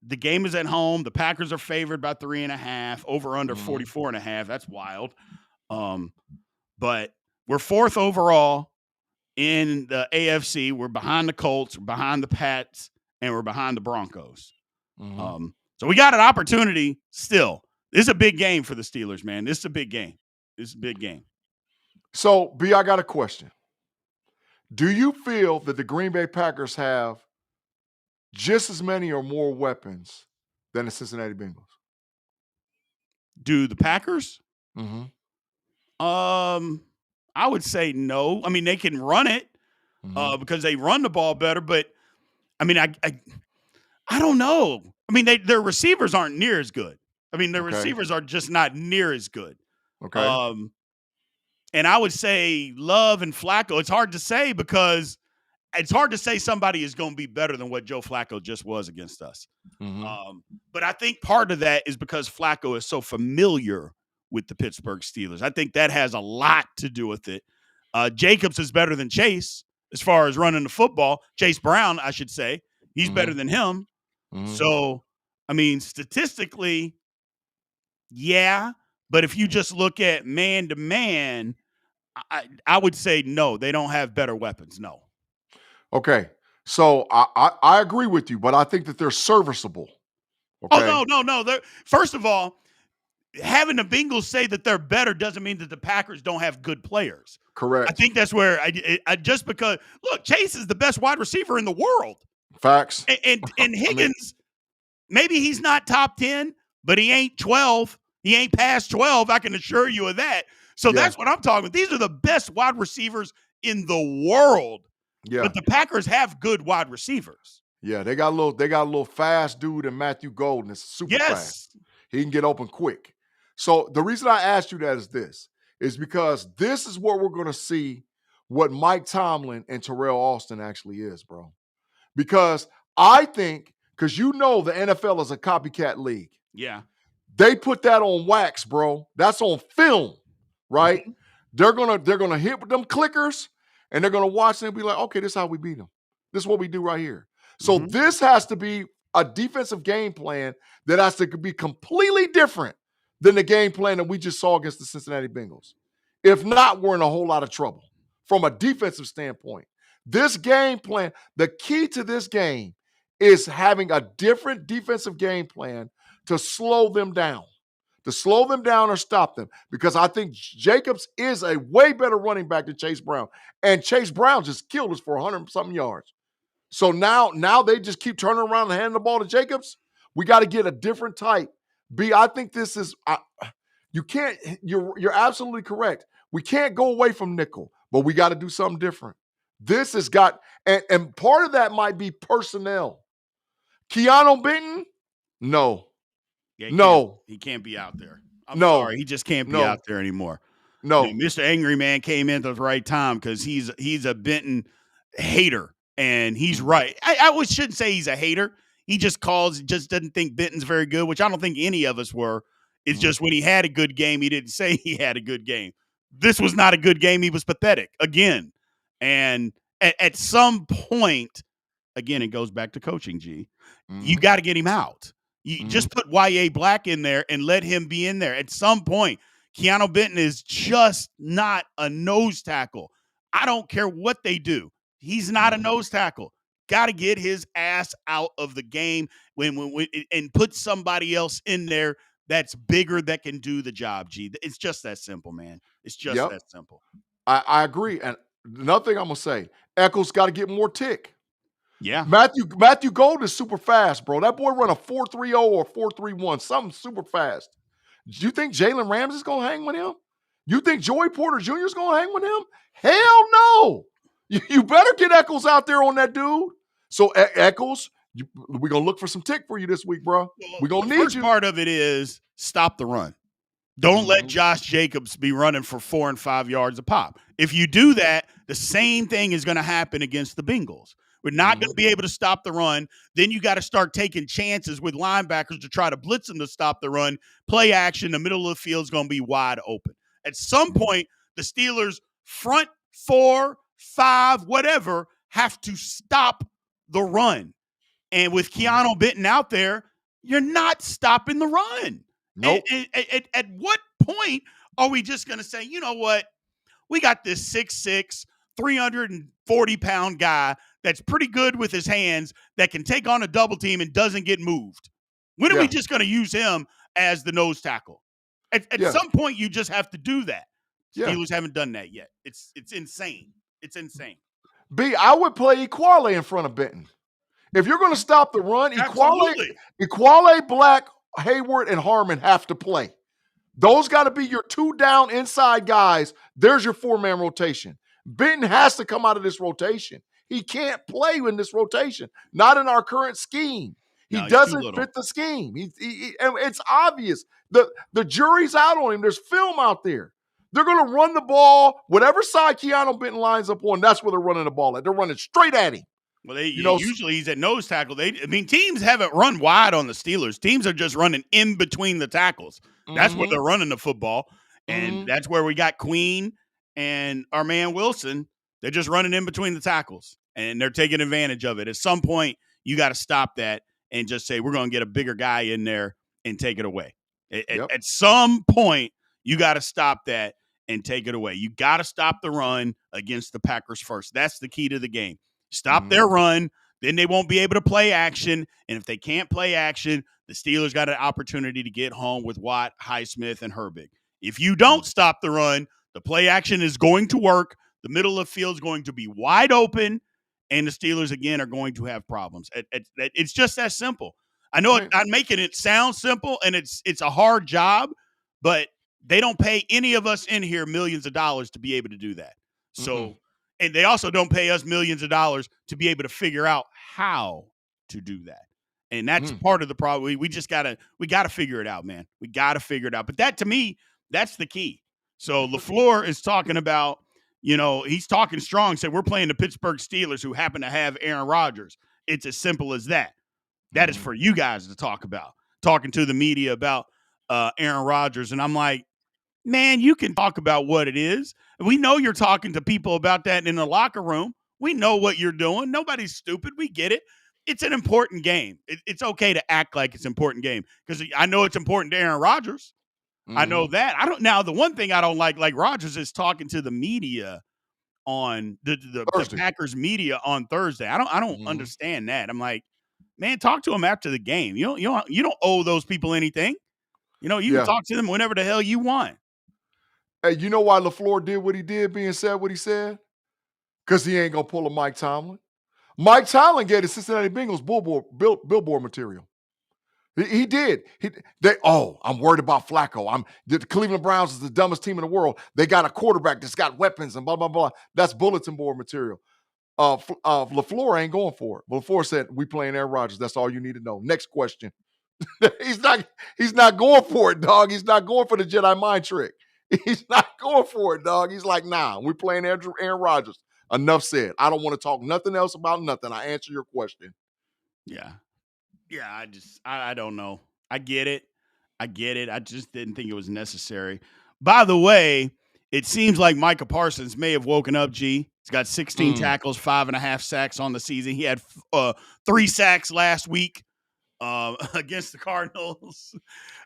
the game is at home. The Packers are favored by 3.5, over under 44.5. That's wild. But we're 4th overall in the AFC. We're behind the Colts, we're behind the Pats, and we're behind the Broncos. So we got an opportunity still. This is a big game for the Steelers, man. This is a big game. So, B, I got a question. Do you feel that the Green Bay Packers have just as many or more weapons than the Cincinnati Bengals? Do the Packers? I would say no. I mean, they can run it because they run the ball better. But I mean, I don't know. I mean, their receivers aren't near as good. I mean, their receivers are just not near as good. Okay. And I would say Love and Flacco. It's hard to say because it's hard to say somebody is going to be better than what Joe Flacco just was against us. But I think part of that is because Flacco is so familiar with the Pittsburgh Steelers. I think that has a lot to do with it. Jacobs is better than Chase as far as running the football. Chase Brown, I should say. He's better than him. So, I mean, statistically, yeah. But if you just look at man to man, I would say no, they don't have better weapons. No. Okay. So I agree with you, but I think that they're serviceable. Okay? Oh, no. First of all, having the Bengals say that they're better doesn't mean that the Packers don't have good players. Correct. I think that's where I just because, look, Chase is the best wide receiver in the world. Facts. And Higgins, maybe he's not top 10, but he ain't 12. He ain't past 12. I can assure you of that. So Yeah. that's what I'm talking about. These are the best wide receivers in the world. Yeah. But the Packers have good wide receivers. Yeah, they got a little fast dude in Matthew Golden. It's super fast. Yes. He can get open quick. So the reason I asked you that is because this is where we're going to see what Mike Tomlin and Terrell Austin actually is, bro. Because I think, because you know the NFL is a copycat league. Yeah. They put that on wax, bro. That's on film, right? Mhm. They're gonna hit with them clickers and they're gonna watch and be like, okay, this is how we beat them. This is what we do right here. So Mhm. this has to be a defensive game plan that has to be completely different than the game plan that we just saw against the Cincinnati Bengals. If not, we're in a whole lot of trouble from a defensive standpoint. This game plan, the key to this game is having a different defensive game plan to slow them down or stop them. Because I think Jacobs is a way better running back than Chase Brown. And Chase Brown just killed us for 100-something yards. So now they just keep turning around and handing the ball to Jacobs. We got to get a different type. I think this is you can't. You're absolutely correct. We can't go away from nickel, but we got to do something different. This has got, and part of that might be personnel. Keanu Benton, no. Yeah, he can't be out there. I'm No. sorry. He just can't be No. out there anymore. No. You know, Mr. Angry Man came in at the right time because he's a Benton hater, and he's right. I shouldn't say he's a hater. He just doesn't think Benton's very good, which I don't think any of us were. It's just when he had a good game, he didn't say he had a good game. This was not a good game. He was pathetic again. And at some point, again, it goes back to coaching, G. You got to get him out. You just put Y.A. Black in there and let him be in there. At some point, Keanu Benton is just not a nose tackle. I don't care what they do. He's not a nose tackle. Got to get his ass out of the game and put somebody else in there that's bigger that can do the job, G. It's just that simple, man. It's just that simple. I agree. And another thing I'm going to say, Echols got to get more tick. Yeah. Matthew Gold is super fast, bro. That boy run a 4.30 or 4.31, something super fast. Do you think Jalen Ramsey's going to hang with him? You think Joey Porter Jr. is going to hang with him? Hell no. You better get Echols out there on that dude. So Echols, we're going to look for some tick for you this week, bro. We're going to need you. The first part of it is stop the run. Don't let Josh Jacobs be running for 4 and 5 yards a pop. If you do that, the same thing is going to happen against the Bengals. We're not going to be able to stop the run. Then you got to start taking chances with linebackers to try to blitz them to stop the run. Play action, the middle of the field is going to be wide open. At some point, the Steelers' front 4, 5, whatever, have to stop the run. And with Keanu Benton out there, you're not stopping the run. Nope. At what point are we just going to say, you know what? We got this 6'6", 340-pound guy that's pretty good with his hands that can take on a double team and doesn't get moved. When are we just going to use him as the nose tackle? At some point, you just have to do that. Steelers haven't done that yet. It's insane. It's insane. B, I would play Equale in front of Benton. If you're going to stop the run, Equale, Black, Hayward, and Harmon have to play. Those got to be your 2 down inside guys. There's your 4-man rotation. Benton has to come out of this rotation. He can't play in this rotation. Not in our current scheme. He doesn't fit the scheme. And it's obvious. The jury's out on him. There's film out there. They're going to run the ball. Whatever side Keanu Benton lines up on, that's where they're running the ball at. They're running straight at him. Well, usually he's at nose tackle. Teams haven't run wide on the Steelers. Teams are just running in between the tackles. That's where they're running the football. And that's where we got Queen and our man Wilson. They're just running in between the tackles, and they're taking advantage of it. At some point, you got to stop that and just say, we're going to get a bigger guy in there and take it away. At some point, you got to stop that and take it away. You got to stop the run against the Packers first. That's the key to the game. Stop their run, then they won't be able to play action. And if they can't play action, the Steelers got an opportunity to get home with Watt, Highsmith, and Herbig. If you don't stop the run, the play action is going to work. The middle of the field is going to be wide open, and the Steelers, again, are going to have problems. It's just that simple. I know I'm making it sound simple, and it's a hard job, but They don't pay any of us in here millions of dollars to be able to do that. So, and they also don't pay us millions of dollars to be able to figure out how to do that. And that's part of the problem. We just gotta figure it out, man. We gotta figure it out. But that, to me, that's the key. So LaFleur is talking about, he's talking strong. Said we're playing the Pittsburgh Steelers, who happen to have Aaron Rodgers. It's as simple as that. That is for you guys to talk about. Talking to the media about Aaron Rodgers, and I'm like, man, you can talk about what it is. We know you're talking to people about that in the locker room. We know what you're doing. Nobody's stupid. We get it. It's an important game. It's okay to act like it's an important game, because I know it's important to Aaron Rodgers. I know that. Now, the one thing I don't like Rodgers is talking to the media on the Packers media on Thursday. I don't understand that. I'm like, man, talk to him after the game. You don't owe those people anything. You can talk to them whenever the hell you want. Hey, you know why LaFleur did what he did, being said what he said? Because he ain't gonna pull a Mike Tomlin. Mike Tomlin gave the Cincinnati Bengals billboard material. He did. I'm worried about Flacco. The Cleveland Browns is the dumbest team in the world. They got a quarterback that's got weapons and blah, blah, blah. That's bulletin board material. LaFleur ain't going for it. LaFleur said, we playing Aaron Rodgers. That's all you need to know. Next question. He's not going for it, dog. He's not going for the Jedi mind trick. He's not going for it, dog. He's like, nah, we're playing Aaron Rodgers. Enough said. I don't want to talk nothing else about nothing. I answer your question. Yeah. Yeah, I don't know. I get it. I just didn't think it was necessary. By the way, it seems like Micah Parsons may have woken up, G. He's got 16 tackles, 5.5 sacks on the season. He had 3 sacks last week against the Cardinals.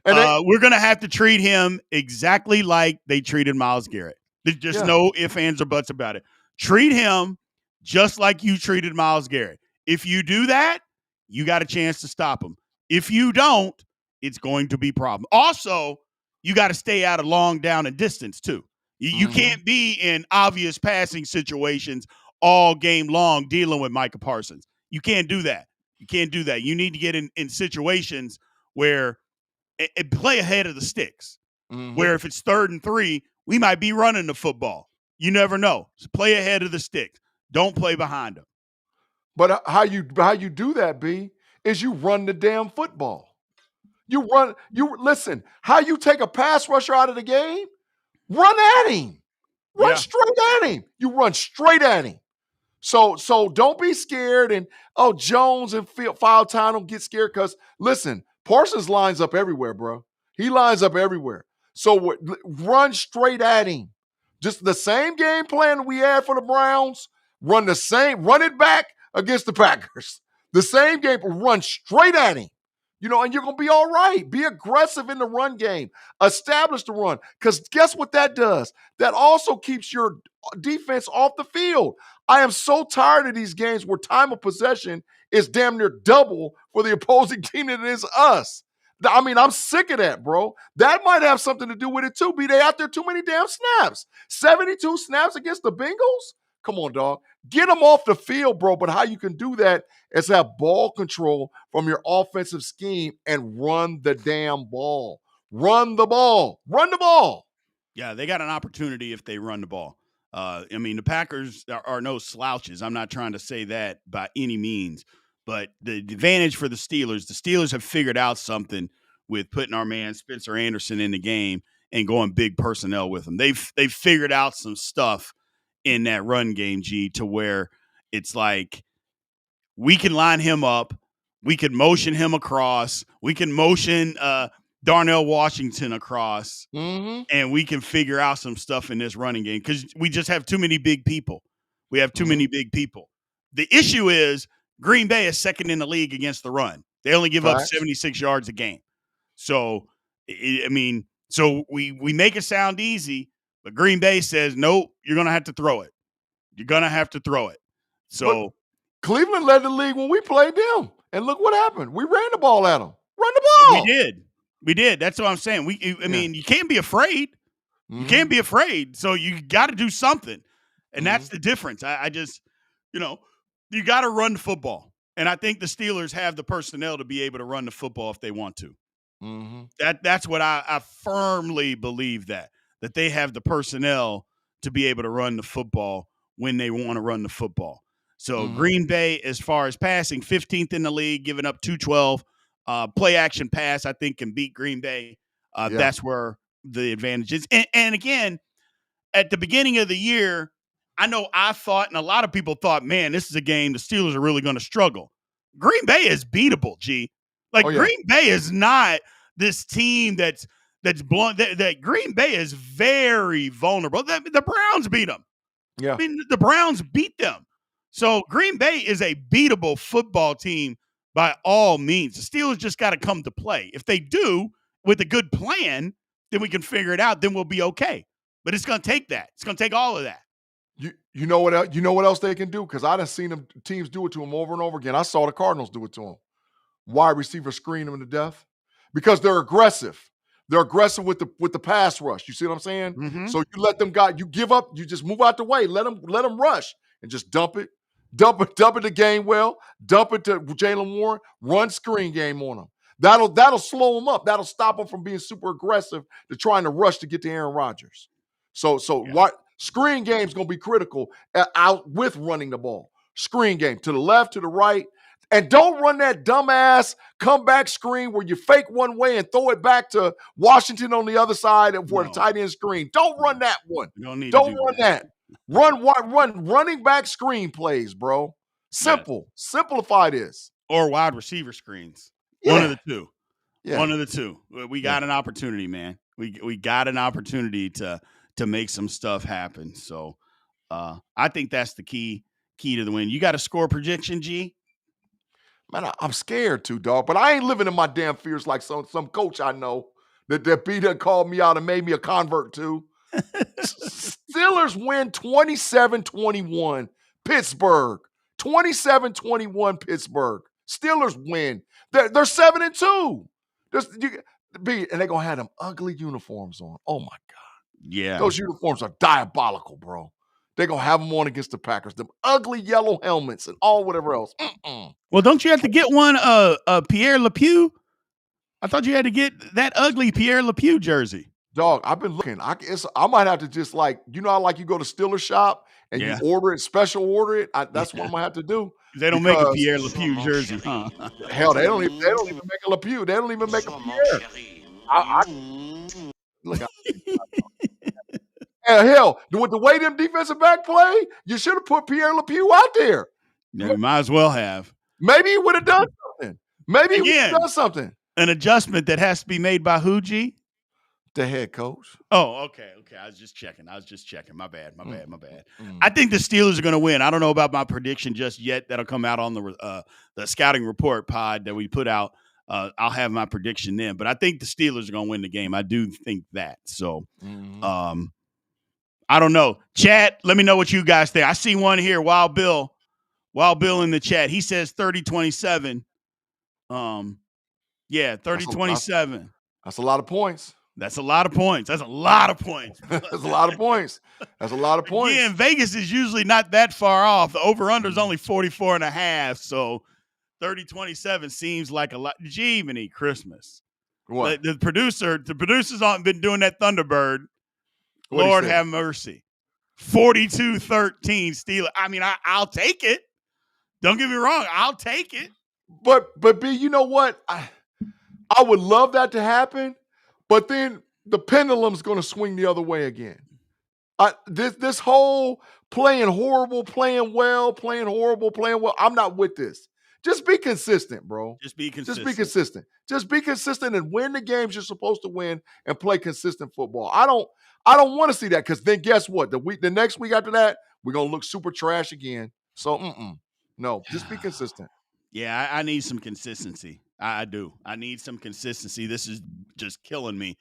And we're going to have to treat him exactly like they treated Myles Garrett. There's just no ifs, ands, or buts about it. Treat him just like you treated Myles Garrett. If you do that, you got a chance to stop him. If you don't, it's going to be a problem. Also, you got to stay out of long down and distance, too. You can't be in obvious passing situations all game long dealing with Micah Parsons. You can't do that. You need to get in situations where and play ahead of the sticks, where if it's 3rd and 3, we might be running the football. You never know. So play ahead of the sticks. Don't play behind them. But how you do that, B, is you run the damn football. Listen, how you take a pass rusher out of the game? Run at him. Run straight at him. You run straight at him. So don't be scared and, Jones and foul time, don't get scared, because, listen, Parsons lines up everywhere, bro. He lines up everywhere. So run straight at him. Just the same game plan we had for the Browns, run it back against the Packers. The same game, run straight at him. And you're going to be all right. Be aggressive in the run game. Establish the run. Because guess what that does? That also keeps your defense off the field. I am so tired of these games where time of possession is damn near double for the opposing team than it is us. I mean, I'm sick of that, bro. That might have something to do with it, too. Be they out there too many damn snaps. 72 snaps against the Bengals? Come on, dog. Get them off the field, bro. But how you can do that is have ball control from your offensive scheme and run the damn ball. Run the ball. Run the ball. Yeah, they got an opportunity if they run the ball. The Packers are no slouches. I'm not trying to say that by any means. But the advantage for the Steelers have figured out something with putting our man Spencer Anderson in the game and going big personnel with him. They've figured out some stuff in that run game, G, to where it's like we can line him up, we can motion him across, we can motion Darnell Washington across, and we can figure out some stuff in this running game because we just have too many big people. We have too many big people. The issue is Green Bay is second in the league against the run. They only give up 76 yards a game. So, so we make it sound easy, but Green Bay says, nope, you're going to have to throw it. You're going to have to throw it. So but Cleveland led the league when we played them. And look what happened. We ran the ball at them. Run the ball. We did. That's what I'm saying. You can't be afraid. You can't be afraid. So you got to do something. And that's the difference. I just, you got to run the football. And I think the Steelers have the personnel to be able to run the football if they want to. Mm-hmm. That's what I firmly believe, that they have the personnel to be able to run the football when they want to run the football. So Mm-hmm. Green Bay, as far as passing, 15th in the league, giving up 212. Play action pass, I think, can beat Green Bay. Yeah. That's where the advantage is. And again, at the beginning of the year, I know I thought, and a lot of people thought, man, this is a game the Steelers are really going to struggle. Green Bay is beatable, G. Like, Oh, yeah. Green Bay is not this team that's blunt. That Green Bay is very vulnerable. The Browns beat them. Yeah. I mean, the Browns beat them. So Green Bay is a beatable football team by all means. The Steelers just got to come to play. If they do, with a good plan, then we can figure it out. Then we'll be okay. But it's going to take that. It's going to take all of that. You know what else? You know what else they can do? Because I done seen them teams do it to them over and over again. I saw the Cardinals do it to them. Wide receiver screen them to death because they're aggressive. They're aggressive with the pass rush. You see what I'm saying? Mm-hmm. So you let them you give up. You just move out the way. Let them rush and just dump it to Gainwell. Dump it to Jalen Warren. Run screen game on them. That'll slow them up. That'll stop them from being super aggressive to trying to rush to get to Aaron Rodgers. So what screen game's gonna be critical out with running the ball. Screen game to the left, to the right, and don't run that dumbass comeback screen where you fake one way and throw it back to Washington on the other side for the tight end screen. Don't run that one. Don't run that. Run running back screen plays, bro. Simple. Yes. Simplify this. Or wide receiver screens. Yeah. One of the two. Yeah. One of the two. We got an opportunity, man. We got an opportunity to make some stuff happen. So I think that's the key to the win. You got a score prediction, G? Man, I'm scared too, dog. But I ain't living in my damn fears like some coach I know that Peter called me out and made me a convert to. Steelers win 27-21. Pittsburgh. 27-21 Pittsburgh. Steelers win. They're 7-2. And they're gonna have them ugly uniforms on. Oh my God. Yeah. Those uniforms are diabolical, bro. They're going to have them on against the Packers. Them ugly yellow helmets and all whatever else. Well, don't you have to get one Pierre LePew? I thought you had to get that ugly Pierre LePew jersey. Dog, I've been looking. I might have to just how you go to Steelers shop and you order it, special order it. That's what I'm going to have to do. They don't make a Pierre LePew jersey, huh? Hell, they don't even make a LePew. They don't even make a Pierre. Look, hell, with the way them defensive back play, you should have put Pierre LePew out there. Yeah, you might as well have. Maybe he would have done something. Maybe he would have done something. An adjustment that has to be made by who, G? The head coach. Oh, okay. I was just checking. My bad. I think the Steelers are going to win. I don't know about my prediction just yet. That'll come out on the scouting report pod that we put out. I'll have my prediction then. But I think the Steelers are going to win the game. I do think that. So, I don't know. Chat, let me know what you guys think. I see one here. Wild Bill in the chat. He says 30-27. 30-27. That's a lot of points. That's a lot of points. That's a lot of points. Again, Vegas is usually not that far off. The over-under is only 44.5. So 30-27 seems like a lot. Jiminy Christmas. What? The producers aren't been doing that Thunderbird. Lord have mercy. 42-13 Steelers. I mean, I'll take it. Don't get me wrong. I'll take it. But B, you know what? I would love that to happen, but then the pendulum's going to swing the other way again. This whole playing horrible, playing well, playing horrible, playing well, I'm not with this. Just be consistent, bro. Just be consistent and win the games you're supposed to win and play consistent football. I don't want to see that because then guess what? The next week after that, we're going to look super trash again. So, no, just be consistent. Yeah, I need some consistency. I do. I need some consistency. This is just killing me.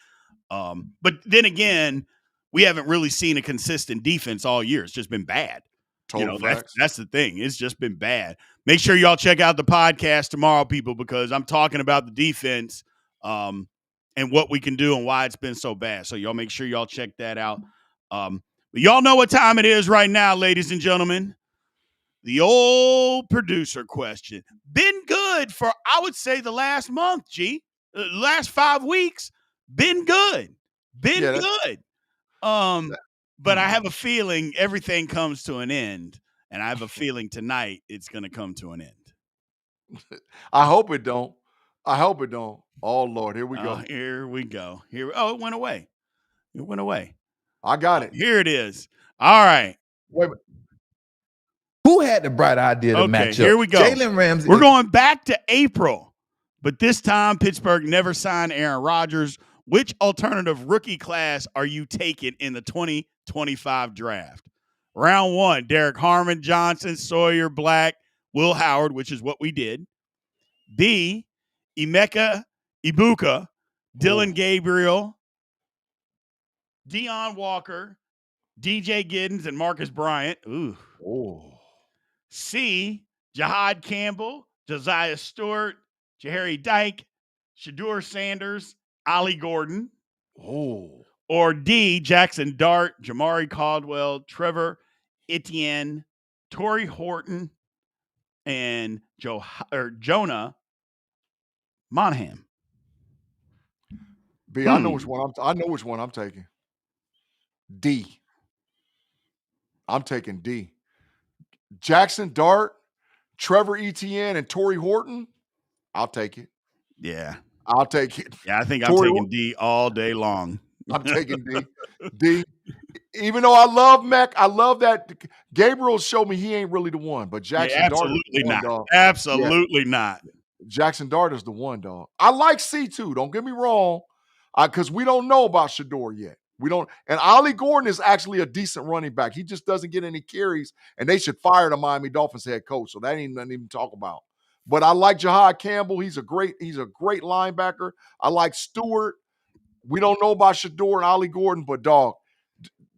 But then again, we haven't really seen a consistent defense all year. It's just been bad. That's the thing. It's just been bad. Make sure y'all check out the podcast tomorrow, people, because I'm talking about the defense and what we can do and why it's been so bad. So y'all make sure y'all check that out. But y'all know what time it is right now, ladies and gentlemen. The old producer question. Been good for, I would say, the last month, G. Last 5 weeks, been good. Been Yeah, good. that But I have a feeling everything comes to an end. And I have a feeling tonight it's going to come to an end. I hope it don't. I hope it don't. Oh Lord, here we go. Here we go. It went away. It went away. I got it. Here it is. All right. Wait a minute. Who had the bright idea to Okay, match here up? we go. Jalen Ramsey. We're going back to April, but this time Pittsburgh never signed Aaron Rodgers. Which alternative rookie class are you taking in the 2025 draft? Round 1, Derek Harmon, Johnson, Sawyer, Black, Will Howard, which is what we did. B, Emeka Ibuka, Dylan Gabriel, Deion Walker, DJ Giddens, and Marcus Bryant. Ooh. Oh. C, Jahad Campbell, Josiah Stewart, Jahari Dyke, Shedeur Sanders, Ollie Gordon. Oh. Or D, Jackson Dart, Jamari Caldwell, Trevor Etienne, Torrey Horton, and Jonah Monahan. B, I know which one I'm taking. D. I'm taking D. Jackson Dart, Trevor Etienne, and Torrey Horton. I'll take it. Yeah. I'll take it. Yeah, I think I'm taking D all day long. I'm taking D. D. Even though I love Mac, I love that Gabriel showed me he ain't really the one, but Jackson Dart is the one, dog. Absolutely not. Jackson Dart is the one, dog. I like C2. Don't get me wrong, because we don't know about Shedeur yet. We don't. And Ollie Gordon is actually a decent running back. He just doesn't get any carries, and they should fire the Miami Dolphins head coach. So that ain't nothing to even talk about. But I like Jahad Campbell. He's a great linebacker. I like Stewart. We don't know about Shedeur and Ollie Gordon, but dog,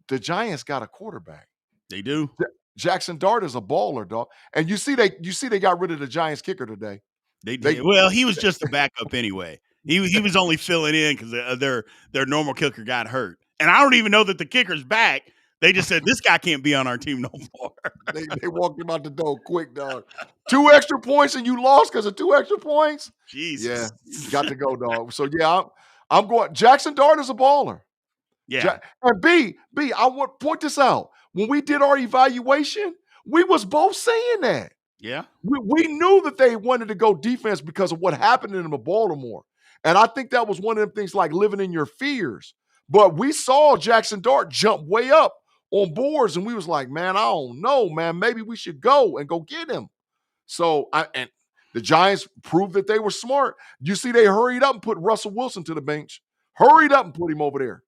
the Giants got a quarterback. They do. Jackson Dart is a baller, dog. And you see they got rid of the Giants kicker today. They did. Well, he was just a backup anyway. He was only filling in because their normal kicker got hurt. And I don't even know that the kicker's back. They just said, this guy can't be on our team no more. They walked him out the door quick, dog. 2 extra points and you lost because of 2 extra points? Jesus. Yeah, got to go, dog. So, yeah, I'm going. Jackson Dart is a baller. Yeah. And B, I want to point this out. When we did our evaluation, we was both saying that. Yeah. We knew that they wanted to go defense because of what happened in Baltimore. And I think that was one of them things like living in your fears. But we saw Jackson Dart jump way up on boards, and we was like, man, I don't know, man. Maybe we should go get him. So, and the Giants proved that they were smart. You see, they hurried up and put Russell Wilson to the bench. Hurried up and put him over there.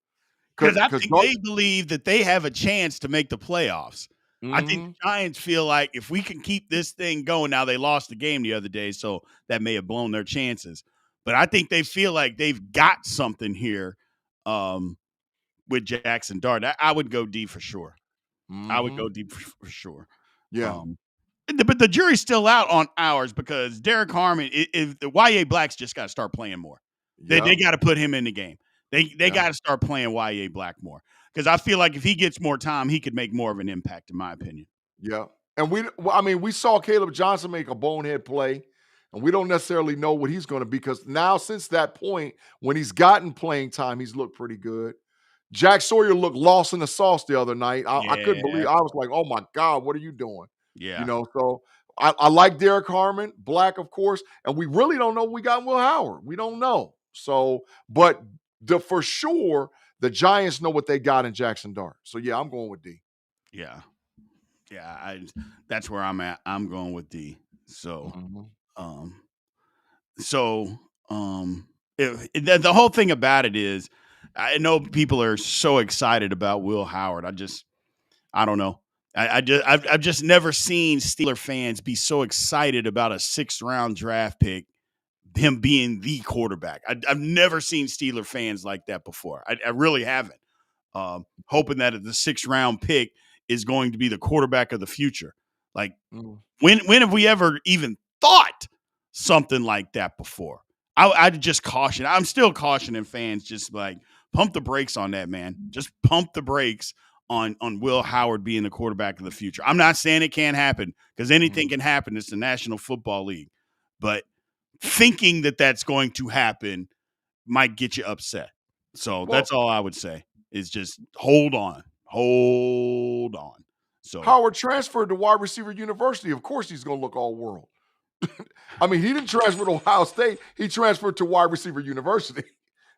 Because I think they believe that they have a chance to make the playoffs. Mm-hmm. I think the Giants feel like if we can keep this thing going, now they lost the game the other day, so that may have blown their chances. But I think they feel like they've got something here with Jackson Dart. I would go D for sure. Mm-hmm. I would go D for sure. Yeah. But the jury's still out on ours because Derek Harmon, if the YA Blacks just got to start playing more. They got to put him in the game. They got to start playing YA Black more because I feel like if he gets more time, he could make more of an impact, in my opinion. Yeah. And we saw Caleb Johnson make a bonehead play, and we don't necessarily know what he's going to be because now since that point, when he's gotten playing time, he's looked pretty good. Jack Sawyer looked lost in the sauce the other night. I couldn't believe. I was like, oh, my God, what are you doing? Yeah. So I like Derek Harmon, Black, of course, and we really don't know what we got in Will Howard. We don't know. So, but for sure, the Giants know what they got in Jackson Dart. So, yeah, I'm going with D. Yeah. Yeah, that's where I'm at. I'm going with D. So, the whole thing about it is I know people are so excited about Will Howard. I don't know. I've just never seen Steeler fans be so excited about a 6th round draft pick, him being the quarterback. I've never seen Steeler fans like that before. I really haven't. Hoping that the 6th round pick is going to be the quarterback of the future. Like when have we ever even thought something like that before? I'd just caution. I'm still cautioning fans, just like pump the brakes on that, man. Just pump the brakes on Will Howard being the quarterback of the future. I'm not saying it can't happen because anything can happen. It's the National Football League. But thinking that that's going to happen might get you upset. So that's all I would say is just hold on. So Howard transferred to wide receiver university. Of course, he's going to look all world. I mean, he didn't transfer to Ohio State. He transferred to wide receiver university.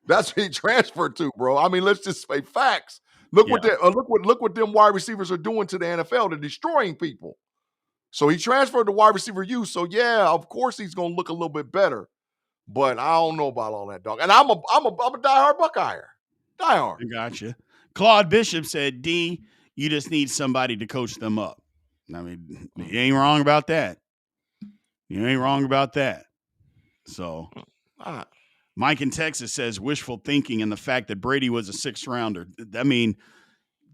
That's what he transferred to, bro. I mean, let's just say facts. Look what them wide receivers are doing to the NFL. They're destroying people. So he transferred to wide receiver U. So yeah, of course he's going to look a little bit better. But I don't know about all that, dog. And I'm a diehard Buckeye. Diehard. I gotcha. Claude Bishop said, D, you just need somebody to coach them up. I mean, you ain't wrong about that. So Mike in Texas says wishful thinking and the fact that Brady was a 6th rounder. I mean,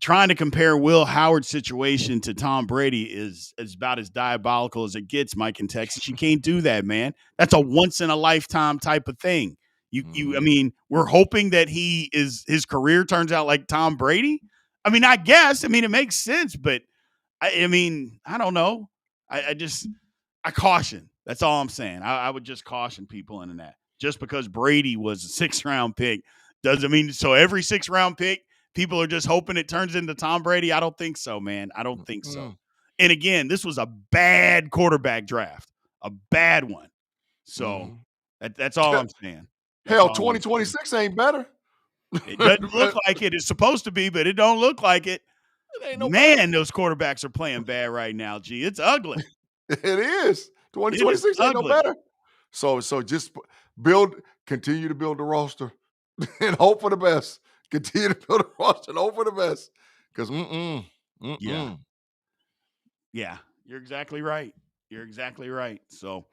trying to compare Will Howard's situation to Tom Brady is about as diabolical as it gets, Mike in Texas. You can't do that, man. That's a once in a lifetime type of thing. I mean, we're hoping that his career turns out like Tom Brady. I mean, I guess, it makes sense, but I mean, I don't know. I caution. That's all I'm saying. I would just caution people in that. Just because Brady was a 6th round pick doesn't mean so every 6th round pick, people are just hoping it turns into Tom Brady. I don't think so, man. I don't think so. And again, this was a bad quarterback draft, a bad one. So that's all I'm saying. Hell, 2026 ain't better. It doesn't look like it. It's supposed to be, but it don't look like it. Man, those quarterbacks are playing bad right now, G. It's ugly. It is. 2026 ain't no better. So just continue to build the roster and hope for the best. Continue to build a roster and hope for the best. Because Yeah, you're exactly right. So,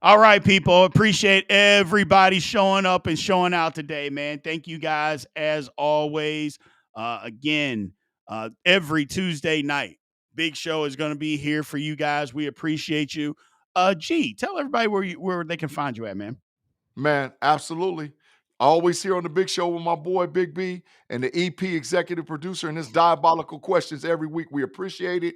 all right, people. Appreciate everybody showing up and showing out today, man. Thank you guys as always. Again, every Tuesday night, Big Show is going to be here for you guys. We appreciate you. G, tell everybody where they can find you at, man. Man, absolutely. Always here on the Big Show with my boy Big B and the EP executive producer and his diabolical questions every week. We appreciate it.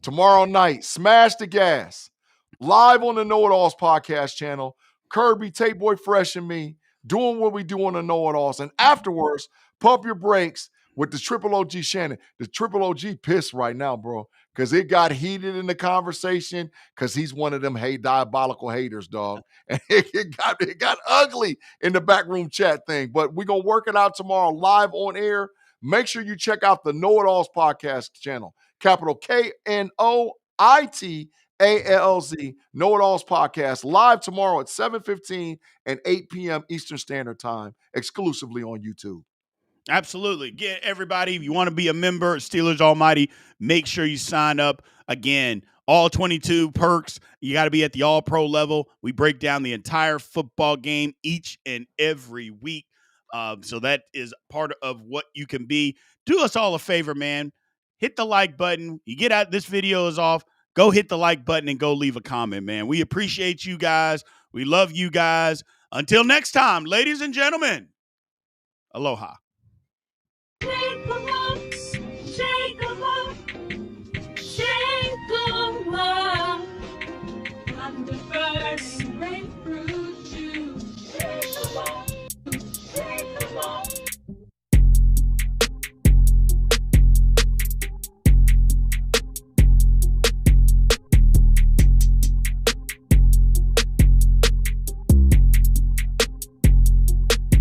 Tomorrow night, Smash the Gas, live on the Know It Alls podcast channel. Kirby, Tate Boy Fresh, and me doing what we do on the Know It Alls. And afterwards, pump your brakes with the Triple OG Shannon. The Triple OG pissed right now, bro, because it got heated in the conversation because he's one of them diabolical haters, dog. And it got ugly in the backroom chat thing. But we're going to work it out tomorrow live on air. Make sure you check out the Know It Alls podcast channel. Capital KNOITALZ, Know It Alls podcast, live tomorrow at 7:15 and 8 p.m. Eastern Standard Time, exclusively on YouTube. Absolutely. Get everybody, if you want to be a member of Steelers Almighty, make sure you sign up. Again, all 22 perks. You got to be at the all-pro level. We break down the entire football game each and every week. So that is part of what you can be. Do us all a favor, man. Hit the like button. You get out, this video is off. Go hit the like button and go leave a comment, man. We appreciate you guys. We love you guys. Until next time, ladies and gentlemen, aloha. Shake 'em up, shake 'em up, shake 'em up. I'm the burning grapefruit juice. Shake 'em up.